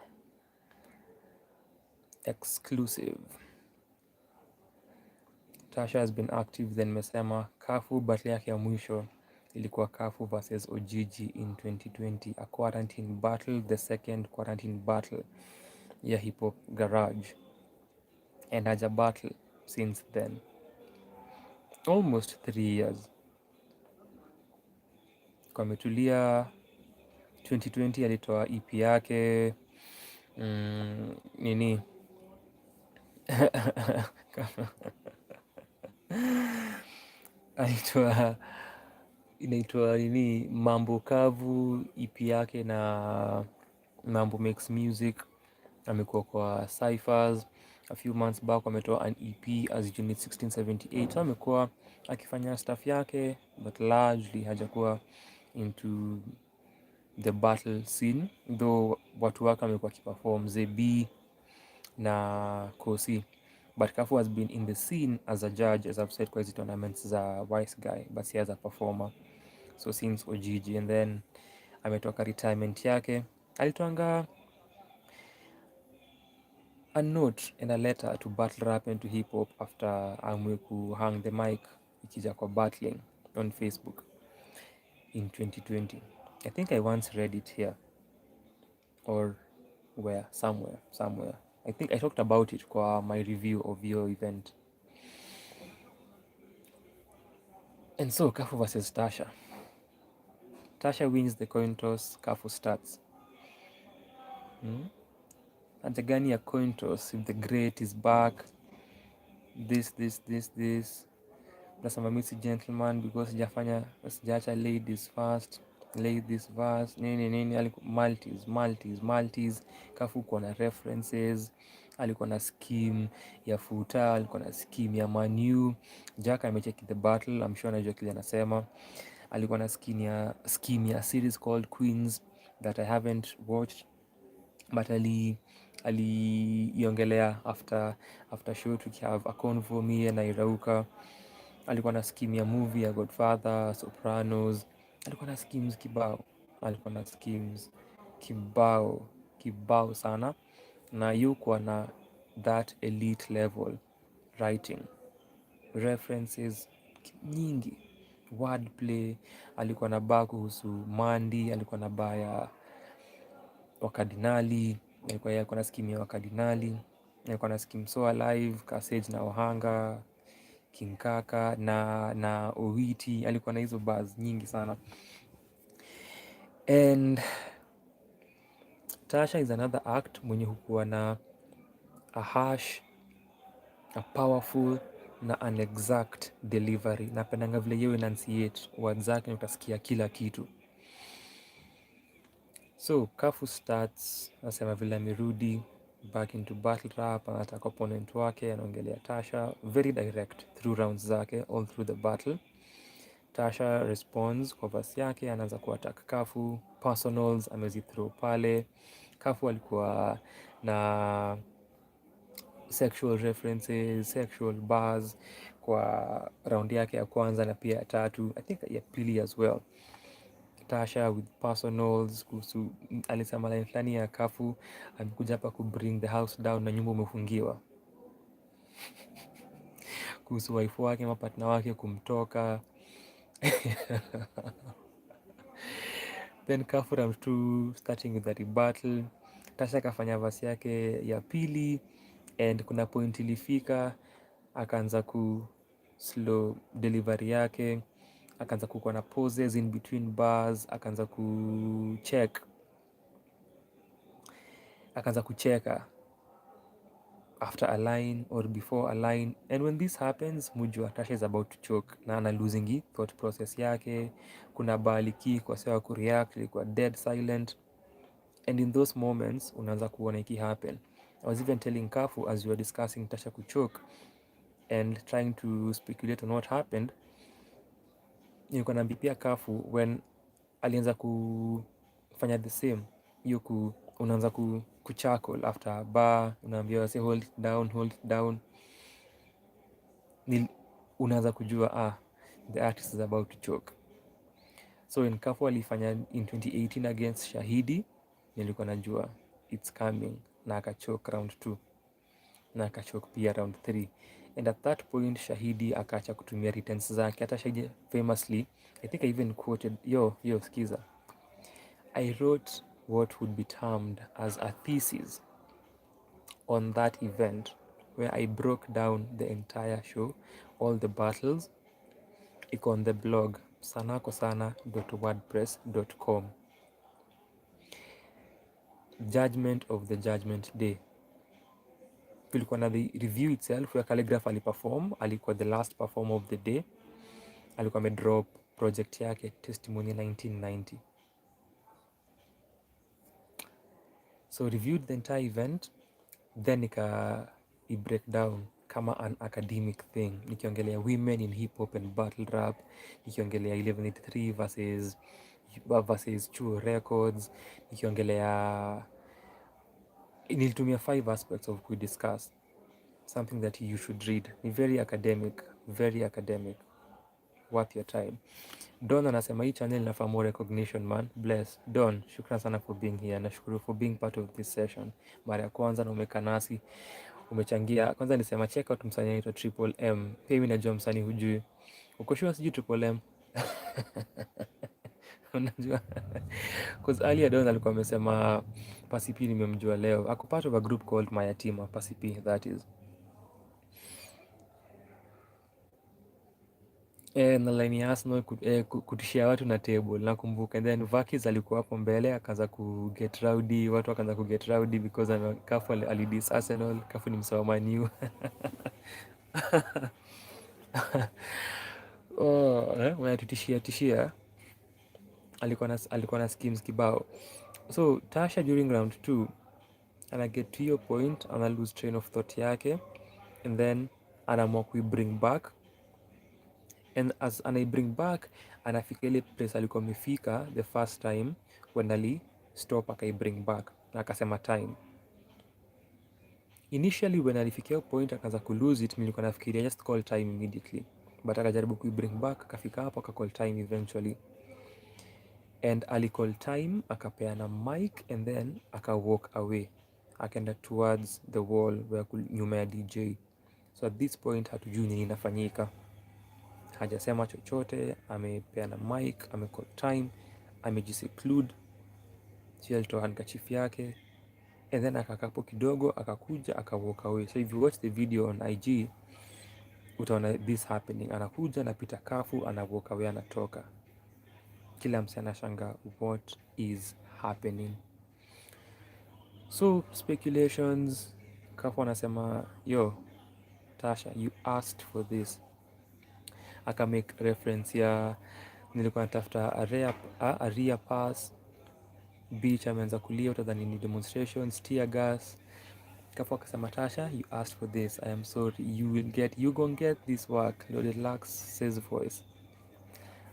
Xclusive. Tasha has been active, then mesema Cafu battle yake ya mwisho ilikuwa Cafu versus Ojiji in 2020, a quarantine battle, the second quarantine battle ya hip hop garage, and haja battle since then, almost 3 years. Kwa metulia 2020 alitoa EP yake nini inaitwa nini, Mambo Kavu EP yake, na Mambo Makes Music. Amekuwa kwa Cyphers. A few months back ametoa an EP as Unit 1678. So amekuwa akifanya stuff yake, but largely hajakuwa into the battle scene, though watu wake amekuwa akiperform ZB na Kosi. But Kafu has been in the scene as a judge, as I've said, kwa hizi tournaments za Wiseguy, but si as a performer, so since Ojiji. And then ametoka retirement yake, alitoanga a note and a letter to battle rap and to hip hop after amwe ku hang the mic ikija kwa battling on Facebook in 2020. I think I once read it here or where, somewhere. I think I talked about it kwa my review of your event. And so Kafu versus Tasha. Tasha wins the coin toss, Kafu starts. Haja gani ya coin toss if the great is back? This. Nasema mimi si gentleman because sijaacha ladies first, lay this verse, nini, alikuwa multis. Kafu kuwa na references, alikuwa na scheme ya Futa, alikuwa na scheme ya Manu. Jack amecheki the battle, I'm sure anajua kile anasema. Alikuwa na scheme ya series called Queens that I haven't watched, but aliongelea after show tukihave a convo mie na Irauka. Alikuwa na scheme ya movie ya Godfather, Sopranos. Alikuwa na schemes kibao sana, na yuko na that elite level writing, references nyingi, wordplay. Alikuwa na baa kuhusu Mandi, alikuwa na baa ya wakardinali, alikuwa na scheme ya wakardinali, alikuwa na scheme So Alive, Kasage na Ohanga, King Kaka na Owiti, alikuwa na hizo bars nyingi sana. And Tasha is another act mwenye hukuwa na a harsh, a powerful na an exact delivery. Napendanga vile yeye enunciate words zake, utasikia kila kitu. So Kafu starts nasema vile amerudi back into battle rap, anataka opponent wake, anaongelea Tasha very direct through rounds zake all through the battle. Tasha responds kwa verse yake, anaanza kuattack Kafu, personals amezithrow pale. Kafu alikuwa na sexual references, sexual bars kwa round yake ya kwanza na pia ya tatu, I think ya pili as well. Tasha with personals kuhusu, alisema line fulani ya Kafu, amekuja hapa ku bring the house down na nyumba umefungiwa, kuhusu wife wake ama partner wake kumtoka. Then Kafu round 2 starting with the rebuttal. Tasha akafanya verse yake ya pili and kuna point ilifika akaanza ku slow delivery yake, akaanza kukuwa na pauses in between bars, akaanza kucheka after a line or before a line. And when this happens, mujua Tasha is about to choke na ana losing thought process yake. Kuna baliki kwa sawa kureact, ilikuwa dead silent, and in those moments unaanza kuona iki happen. I was even telling Kafu as we were discussing Tasha kuchoke and trying to speculate on what happened, nilikuwa naambia pia Kafu when alianza kufanya the same hiyo unaanza kuchuckle after a bar, unaambia say hold it down, unaanza kujua the artist is about to choke. So in Kafu alifanya in 2018 against Shahidi, nilikuwa najua it's coming, na akachoke round 2 na akachoke pia round 3, and at that point Shahidi akaacha kutumia returns zake. Hata Shahidi famously, I think I even quoted skiza, I wrote what would be termed as a thesis on that event where I broke down the entire show, all the battles. Iko on the blog sanakosana.wordpress.com. Judgment of the Judgment Day, kulikuwa na the review itself where Calligraph aliperform, alikuwa the last performer of the day, alikuwa amedrop project yake Testimony 1990. So reviewed the entire event, then i break down kama an academic thing, nikiongelea women in hip hop and battle rap, nikiongelea 1183 versus Chuo Records, nikiongelea, nilitumia 5 aspects of discuss something that you should read. Ni very academic, worth your time. Don anasema hii channel inafaa more recognition man. Bless. Don, shukran sana for being here. Nashukuru for being part of this session. Mara ya kwanza na umekaa nasi, umechangia. Kwanza nisema check out msanii anaitwa Triple M. Pia mimi najua msanii hujui. Uko sure sijui Triple M? Unajua? Because earlier Don alikuwa amesema Pasi P nimemjua leo. Ako part of a group called Mayatima, Pasi P, that is. Na line ya Arsenal kutishia watu na table nakumbuka, and then Vakis alikuwa hapo mbele akaanza ku get rowdy, watu wakaanza ku get rowdy because Kafu alidis Arsenal. Kafu ni msawa Man U. Wanatutishia alikuwa na schemes kibao. So Tasha during round 2 ana get to your point, ana lose train of thought yake, and then anaamua kui bring back, and as bring back anafika ile place alikuwa amefika the first time when ali stop bring back na akasema time. Initially when alifikia point akaanza ku lose it, nilikuwa nafikiria just call time immediately, but akajaribu ku bring back, akafika hapo akacall time eventually, and alicall time, akapeana mic and then aka walk away, akaenda towards the wall where nyuma ya DJ. So at this point hatujui nini inafanyika, hajasema chochote, amepeana mic, amecall time, amejiseclude, sio alitoa handkerchief yake, and then akakapo kidogo akakuja aka walk away. So if you watch the video on IG utaona this happening. Anakuja, anapita Kafu, anavuka away, anatoka. Kila msee anashanga what is happening. So speculations, Kafu anasema yo Tasha, you asked for this. Aka make reference ya nilikuwa natafuta area pass, beach ameanza kulia, utadhani ni demonstrations, tear gas. Kafu akasema Tasha, you asked for this, I am sorry, you gon get this work. Relax says voice.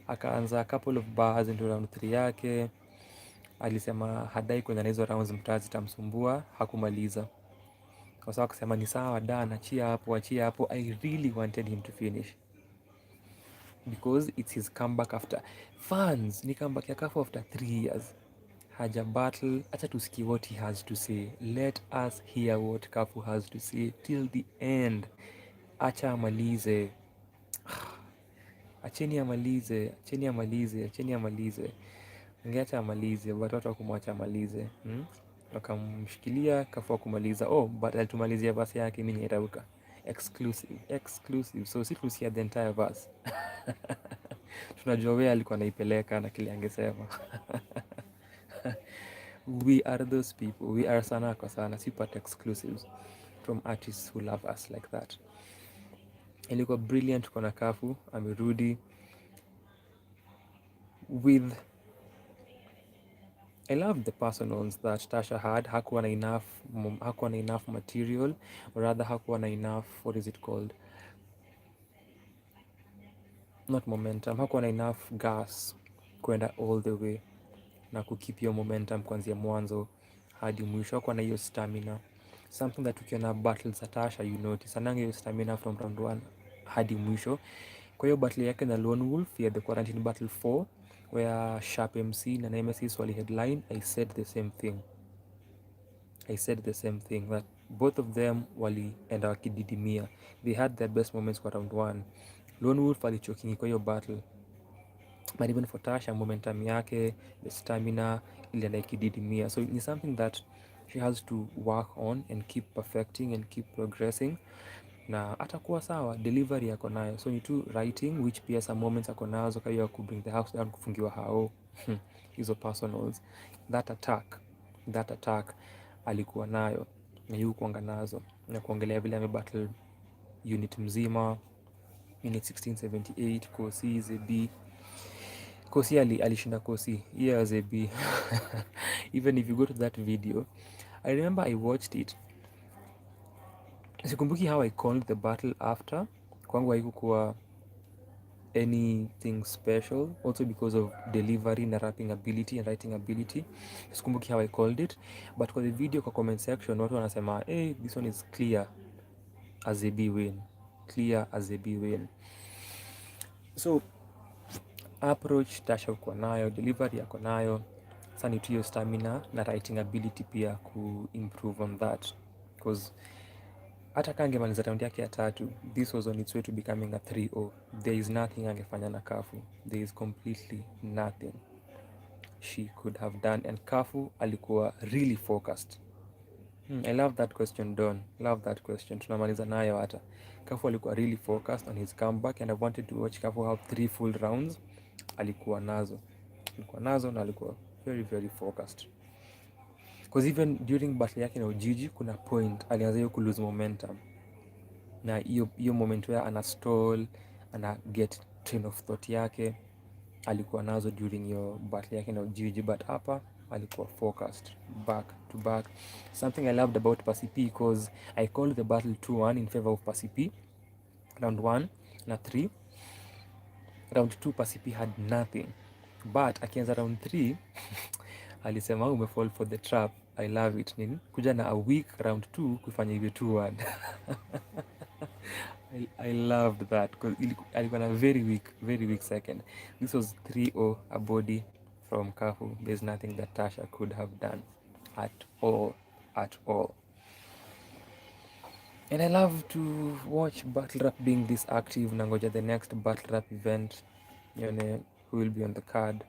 Akaanza a couple of bars into round 3 yake. Alisema hadai kwenye hizo rounds mtaa zitamsumbua, hakumaliza. Kwa sababu akasema ni sawa dana, achia hapo. I really wanted him to finish because it's his comeback after fans, ni comeback ya Kafu after 3 years. Haja battle, acha tusikie what he has to say. Let us hear what Kafu has to say till the end. Acha amalize. Acheni amalize. Ngeacha amalize, but watu wakumwacha amalize. Wakamshikilia Kafu kumaliza. Oh, but alitumalizia verse yake, mimi nitauka. Exclusive. So si tusikia the entire verse. Tunajua wewe alikuwa anaipeleka na kile angesema. We are those people. We are Sanaa kwa sana. Super exclusives from artists who love us like that. Ilikuwa brilliant kwa Kafu, amerudi with I love the personals that Tasha had. Hakuwa na enough material, or rather hakuwa na enough, what is it called? Not momentum. Hakuwa na enough gas kwenda all the way na kukeep your momentum kuanzia mwanzo hadi mwisho. Hakuwa na hiyo stamina. Something that ukiona battles za Tasha you notice. Ananga hiyo stamina from round 1 hadi mwisho. Kwa hiyo battle yake na Lone Wolf ya the quarantine battle 4 where Sharp MC na Nemesis wali headline, I said the same thing that both of them walienda wakididimia. They had their best moments kwa round 1. Lone Wolf alichokingi kwa hiyo battle, but even for Tasha momentum yake, the stamina ilienda ikididimia. So it's something that she has to work on and keep perfecting and keep progressing, na atakuwa sawa. Delivery yako nayo, so ni tu writing, which pia some moments ako nazo, kwa hiyo ku bring the house down, kufungiwa hao hizo personals. That attack alikuwa nayo na yu kuanga nazo, na kuongelea vile amebattle unit mzima, unit 1678 Kosi ZB. Kosi alishinda Kosi ZB. Even if you go to that video, I remember I watched it, sikumbuki how I called the battle after. Kwangu haikuwa anything special, also because of delivery na rapping ability and writing ability. Sikumbuki how I called it, but kwa the video, kwa comment section watu wanasema hey, this one is clear as a B win. So approach Tasha uko nayo, delivery yako nayo, sasa ni tu stamina na writing ability pia ku improve on that, because hata kangemaliza round yake ya 3, this was on its way to becoming a 3-0. There is nothing angefanya na Kafu. There is completely nothing she could have done, and Kafu alikuwa really focused. I love that question, Don. Love that question. Tunamaliza nayo hata. Kafu alikuwa really focused on his comeback, and I wanted to watch Kafu have 3 full rounds. Alikuwa nazo na alikuwa very very focused. Because even during battle yake na Ujiji, kuna point alianza hiyo ku lose momentum, na hiyo moment where ana stall, ana get train of thought yake alikuwa nazo during hiyo battle yake na Ujiji, but hapa alikuwa focused back to back. Something I loved about Pasi P, because I called the battle 2-1 in favor of Pasi P round 1 na 3. Round 2 Pasi P had nothing, but akianza round 3 alisema umefall for the trap. I love it. Nini kuja na a week round 2 kufanya hivyo 2-1. I loved that because alikuwa na very weak second. This was 3-0, a body from Kafu. There's nothing that Tasha could have done at all. And I love to watch battle rap being this active. Nangoja the next battle rap event, yone who will be on the card,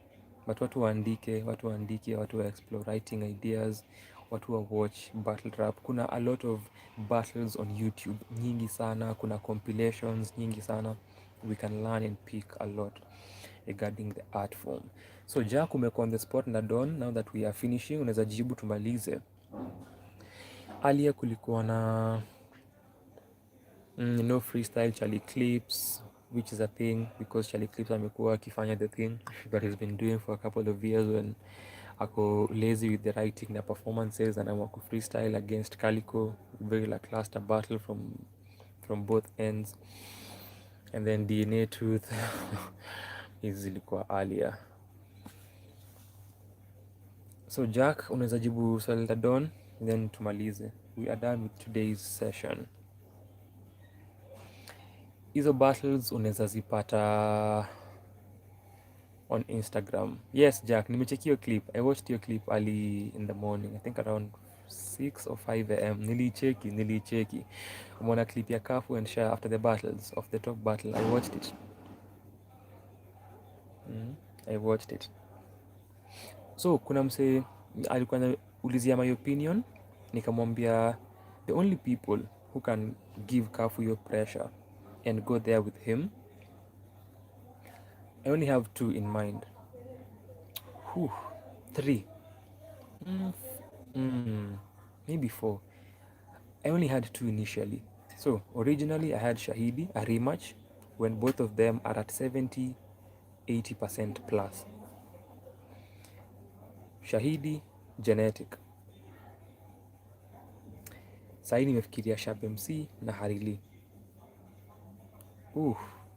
but watu waandike, watu wa explore writing ideas, watu wa watch battle rap. Kuna a lot of battles on YouTube nyingi sana, kuna compilations nyingi sana. We can learn and pick a lot regarding the art form. So Jack, umekuwa on the spot na Don, now that we are finishing, unaweza jibu tumalize. Alia kulikuwa na no freestyle Charlie Clips, which is a thing because Charlie Clips amekuwa akifanya the thing that he's been doing for a couple of years when ako lazy with the writing na performances, and anaamua ku freestyle against Calico, very lackluster battle from both ends. And then DNA Truth zilikuwa earlier. So Jack, unaweza jibu swali la Don, then tumalize. We are done with today's session. Hizo battles unaweza zipata on Instagram. Yes, Jack, nimecheck your clip. I watched your clip early in the morning. I think around 6 or 5 a.m. Nilicheki. Umeona clip ya Cafu and Shah after the battles of the top battle. I watched it. I watched it. So kuna mse alikuwa anaulizia my opinion, nikamwambia the only people who can give Cafu your pressure and go there with him, I only have 2 in mind. 3. Maybe 4. I only had 2 initially. So originally I had Shahidi, a rematch, when both of them are at 70-80% plus. Shahidi, genetic. Sahi nimefikiria Shab MC na Harili.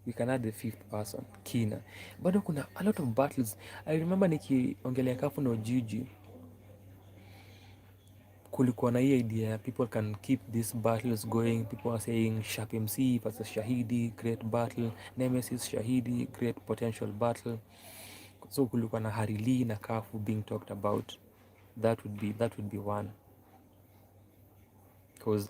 We can add the 5th person, Kina. Bado kuna a lot of battles. I remember nikiongelea Cafu na Ojiji, kulikuwa na hii idea people can keep these battles going. People are saying Shab MC versus Shahidi, great battle. Nemesis Shahidi, great potential battle. So kulikuwa na Harili na Cafu being talked about. That would be one. Because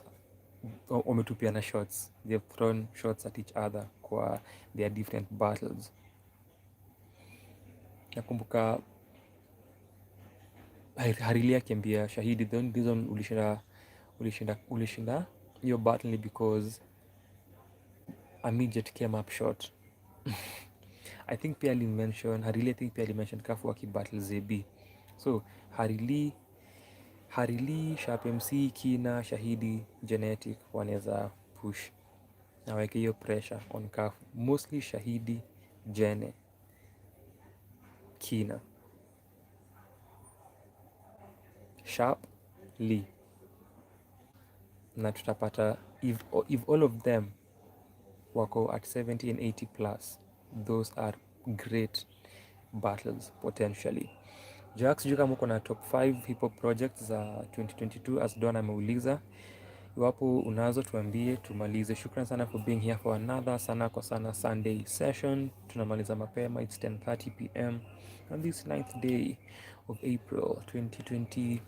wametupiana shots. They've thrown shots at each other kwa their different battles. Nakumbuka Harili akiambia Shahidi, the only reason ulishinda your battle because a midget came up short. I think pia Harili mention Cafu akibattle ZB. So Harili, Sharp MC, Kina, Shahidi, Genetic wanaweza push na weke hiyo pressure on Cafu. Mostly Shahidi, Jene, Kina, Sharp, Lee. Na tutapata if all of them wako at 70 and 80 plus, those are great battles potentially. Jax, sijui kama uko na top 5 hip hop projects za 2022 as Don ameuliza. Iwapo unazo tuambie tumalize. Shukran sana for being here for another Sanaa kwa Sanaa Sunday session. Tunamaliza mapema, it's 10:30 p.m. on this 9th day of April 2023.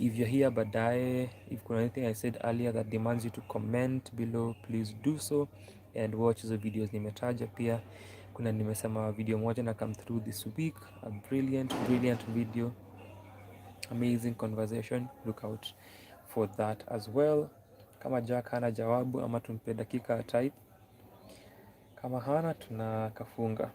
If you're here baadaye, if kuna anything I said earlier that demands you to comment below, please do so and watch the videos nimetaja. Pia kuna nimesema video moja na come through this week, a brilliant video, amazing conversation, look out for that as well. Kama Jack hana jawabu ama tumpe dakika type, kama hana tunakafunga.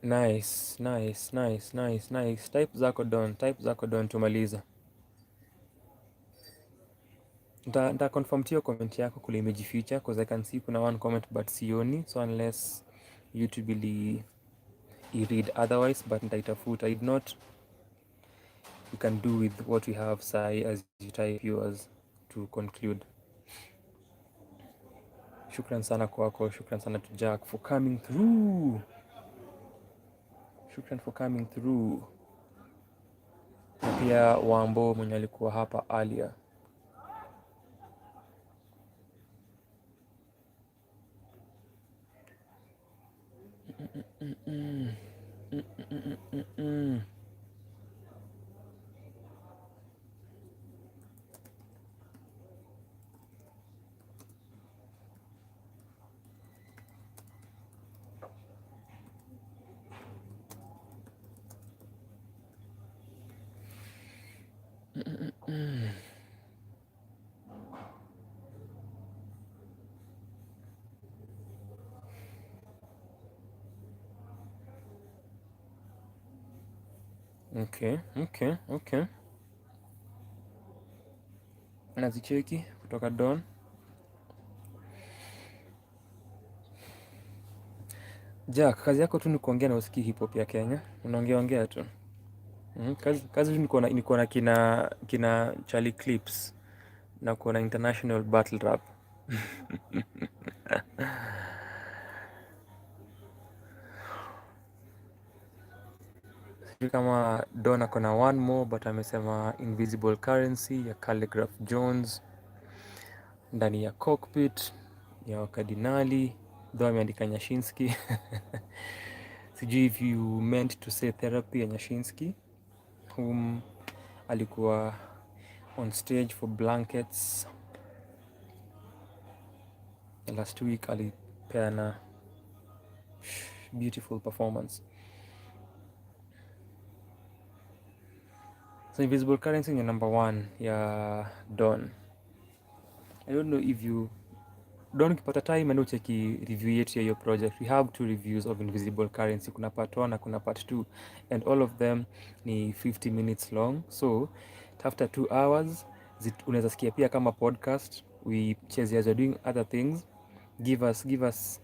Nice. Type zako Don tumaliza. Nita confirm tiyo comment yako kule imejificha because I can see kuna one comment but sioni, so unless YouTube ili read otherwise, but nitaitafuta. If not, you can do with what we have sai as you type yours to conclude. Shukran sana kwako, shukran sana to Jack for coming through. Na pia Wambo mwenye alikuwa hapa earlier. Okay. Nazicheki kutoka Don. Jack, kazi yako tu ni kuongea na usikii hip hop ya Kenya. Unaongea tu. Kazi tu niko na kina Charlie Clips na kuona international battle rap. Sijui kama Don ako na one more but amesema Invisible Currency ya Calligraph Jones ndani ya Cockpit ya wakadinali though ameandika Nyashinski. Sijui if you meant to say Therapy ya Nyashinski whom alikuwa on stage for Blankets last week, alipeana beautiful performance. So Invisible Currency ni number 1 ya Don. I don't know if you Don, ukipata time enda ucheki review yetu ya hiyo project. We have 2 reviews of Invisible Currency. Kuna part 1 na kuna part 2 and all of them ni 50 minutes long, so after 2 hours unaweza sikia pia kama podcast. We chase as you're doing other things. Give us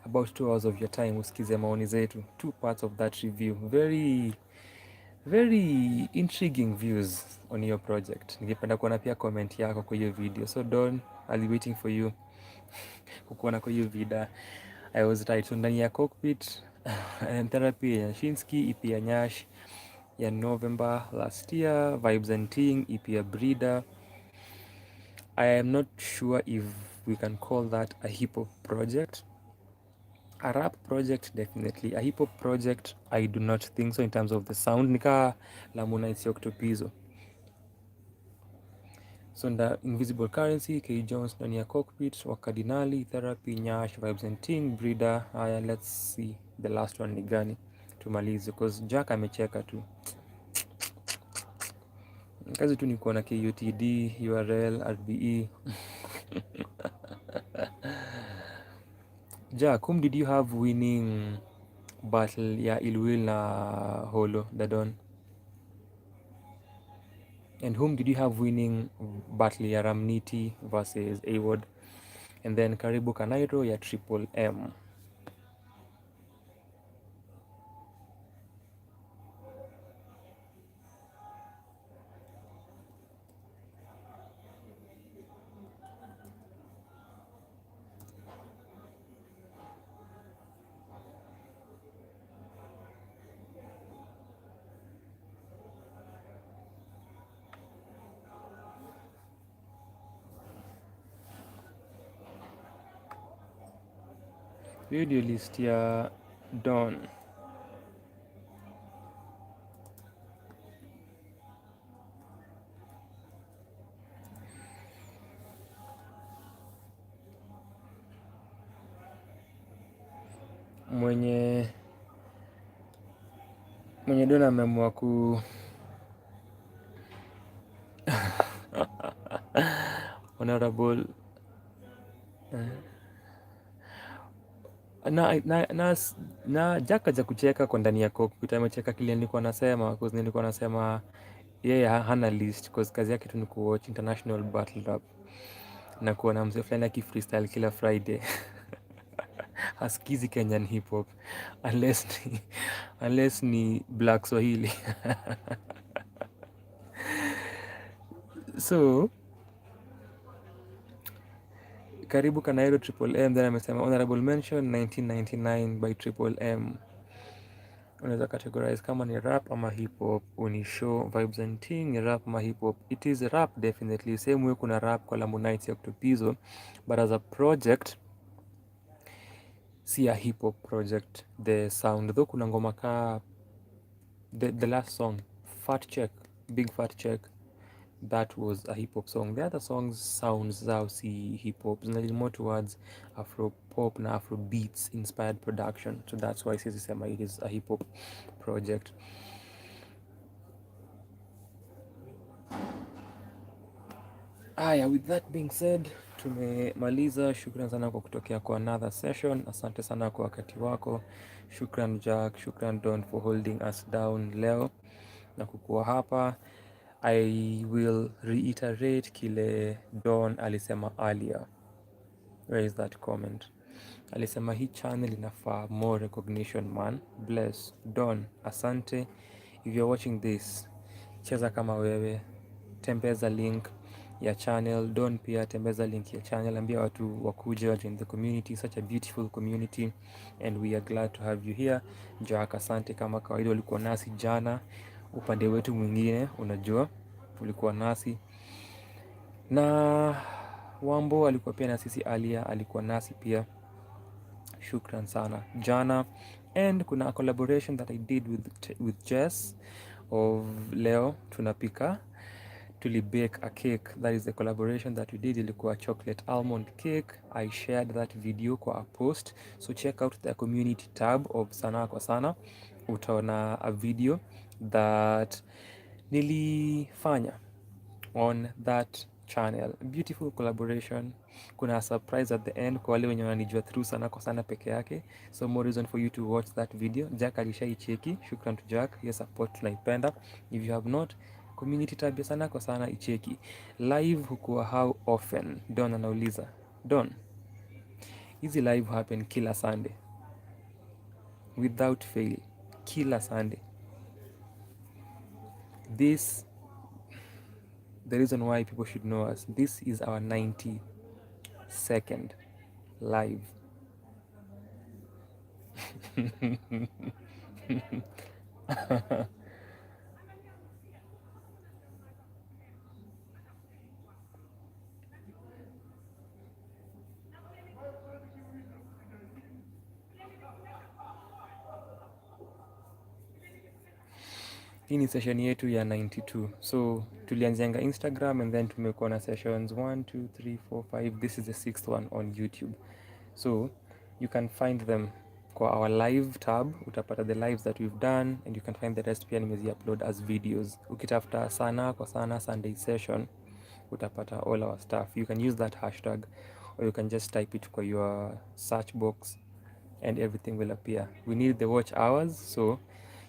about 2 hours of your time usikize maoni zetu. 2 parts of that review, very intriguing views on your project. Ningependa kuona pia comment yako kwa hiyo video, so Don, I'll be waiting for you kukuona kwa hiyo vida. I was right. So ndani ya Cockpit and Therapy ya Shinski, EP ya Nyash ya November last year, Vibes and Ting, EP ya Breeder. I am not sure if we can call that a hip hop project. A rap project, definitely. A hip hop project, I do not think so in terms of the sound. Nika Lamunite Octopizo. So nda Invisible Currency, K Jones ndani ya Cockpit, Wakadinali, Therapy, Nyash, Vibes and Ting, Breeder. Haya, let's see the last one ni gani tumalize, because Jack amecheka tu. Kazi tu ni kuona KUTD, URL, RBE. Jack, whom did you have winning battle ya Ilwil na Holo Dadon? And whom did you have winning battle ya Ramniti versus Award? And then Karibu Kanairo ya Triple M. Video list ya Don. Mwenye Don ameamua ku honorable na Jack aja kucheka kwa ndani ya Cockpit. Amecheka kile nilikuwa nasema, because nilikuwa nasema yeye hana list, because kazi yake tu ni kuwatch international battle rap na kuona mzee fulani aki freestyle kila Friday. Hasikizi Kenyan hip hop unless ni Black Swahili. So Karibu Kanairo Triple M, then amesema honorable mention 1999 by Triple M. Unaweza categorize kama ni rap ama hip hop. Unishow Vibes and Ting ni rap ama hip hop. It is rap definitely. Same way kuna rap kwa Lamu Nights ya Octopizo, but as a project si a hip hop project the sound, though kuna ngoma ka the last song Fat Check, Big Fat Check, that was a hip hop song. The other songs sounds zao si hip hop, zina more towards afro pop na afro beats inspired production, so that's why sisi sema it is a hip hop project. Aya, with that being said, tumemaliza. Shukran sana kwa kutokea kwa another session. Asante sana kwa wakati wako. Shukran Jack, shukran Don for holding us down leo na kukuwa hapa. I will reiterate kile Don alisema earlier. Where is that comment? Alisema hii channel inafaa more recognition man. Bless. Don, asante. If you're watching this, cheza kama wewe, tembeza link ya channel. Don pia tembeza link ya channel, ambia watu wakuje wa join the community, such a beautiful community, and we are glad to have you here. Jack, asante kama kawaida, ulikuwa nasi jana upande wetu mwingine, unajua ulikuwa nasi, na Wambo alikuwa pia na sisi, Alia alikuwa nasi pia. Shukran sana jana. And kuna a collaboration that I did with Jess of leo tunapika, tulibake a cake. That is the collaboration that we did. Ilikuwa chocolate almond cake. I shared that video kwa a post, so check out the community tab of Sanaa kwa Sana, utaona a video that nilifanya on that channel. Beautiful collaboration. Kuna a surprise at the end kwa wale wenye wananijua through Sanaa kwa Sana peke yake, so more reason for you to watch that video. Jack alishaicheki, shukran to Jack, yes, support tunaipenda. If you have not, community tab ya Sanaa kwa Sana icheki. Live hukuwa how often? Don anauliza. Don, hizi live happen kila Sunday without fail, kila Sunday. This, the reason why people should know us, this is our 92nd live. Hii ni session yetu ya 92. So tulianzianga Instagram and then tumekuwa na sessions 1 2 3 4 5. This is the 6th one on YouTube. So you can find them kwa our live tab, utapata the lives that we've done, and you can find the rest pia nimezi upload as videos. Ukitafuta Sanaa kwa Sana Sunday session utapata all our stuff. You can use that hashtag or you can just type it kwa your search box and everything will appear. We need the watch hours, so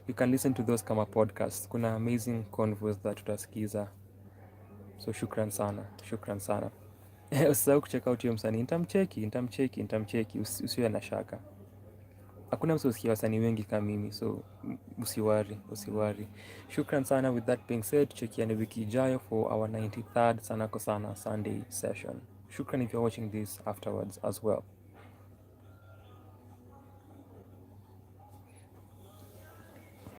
you can listen to those kama podcast. Kuna amazing convos that tutasikiza, so shukran sana, shukran sana. Usisahau kucheck out hiyo msanii. Nitamcheki, usiwe na shaka. Hakuna mtu usikia wasanii wengi kama mimi, so usiwari. Shukran sana. With that being said, tuchekiane wiki ijayo for our 93rd Sanaa kwa Sana Sunday session. Shukran if you're watching this afterwards as well.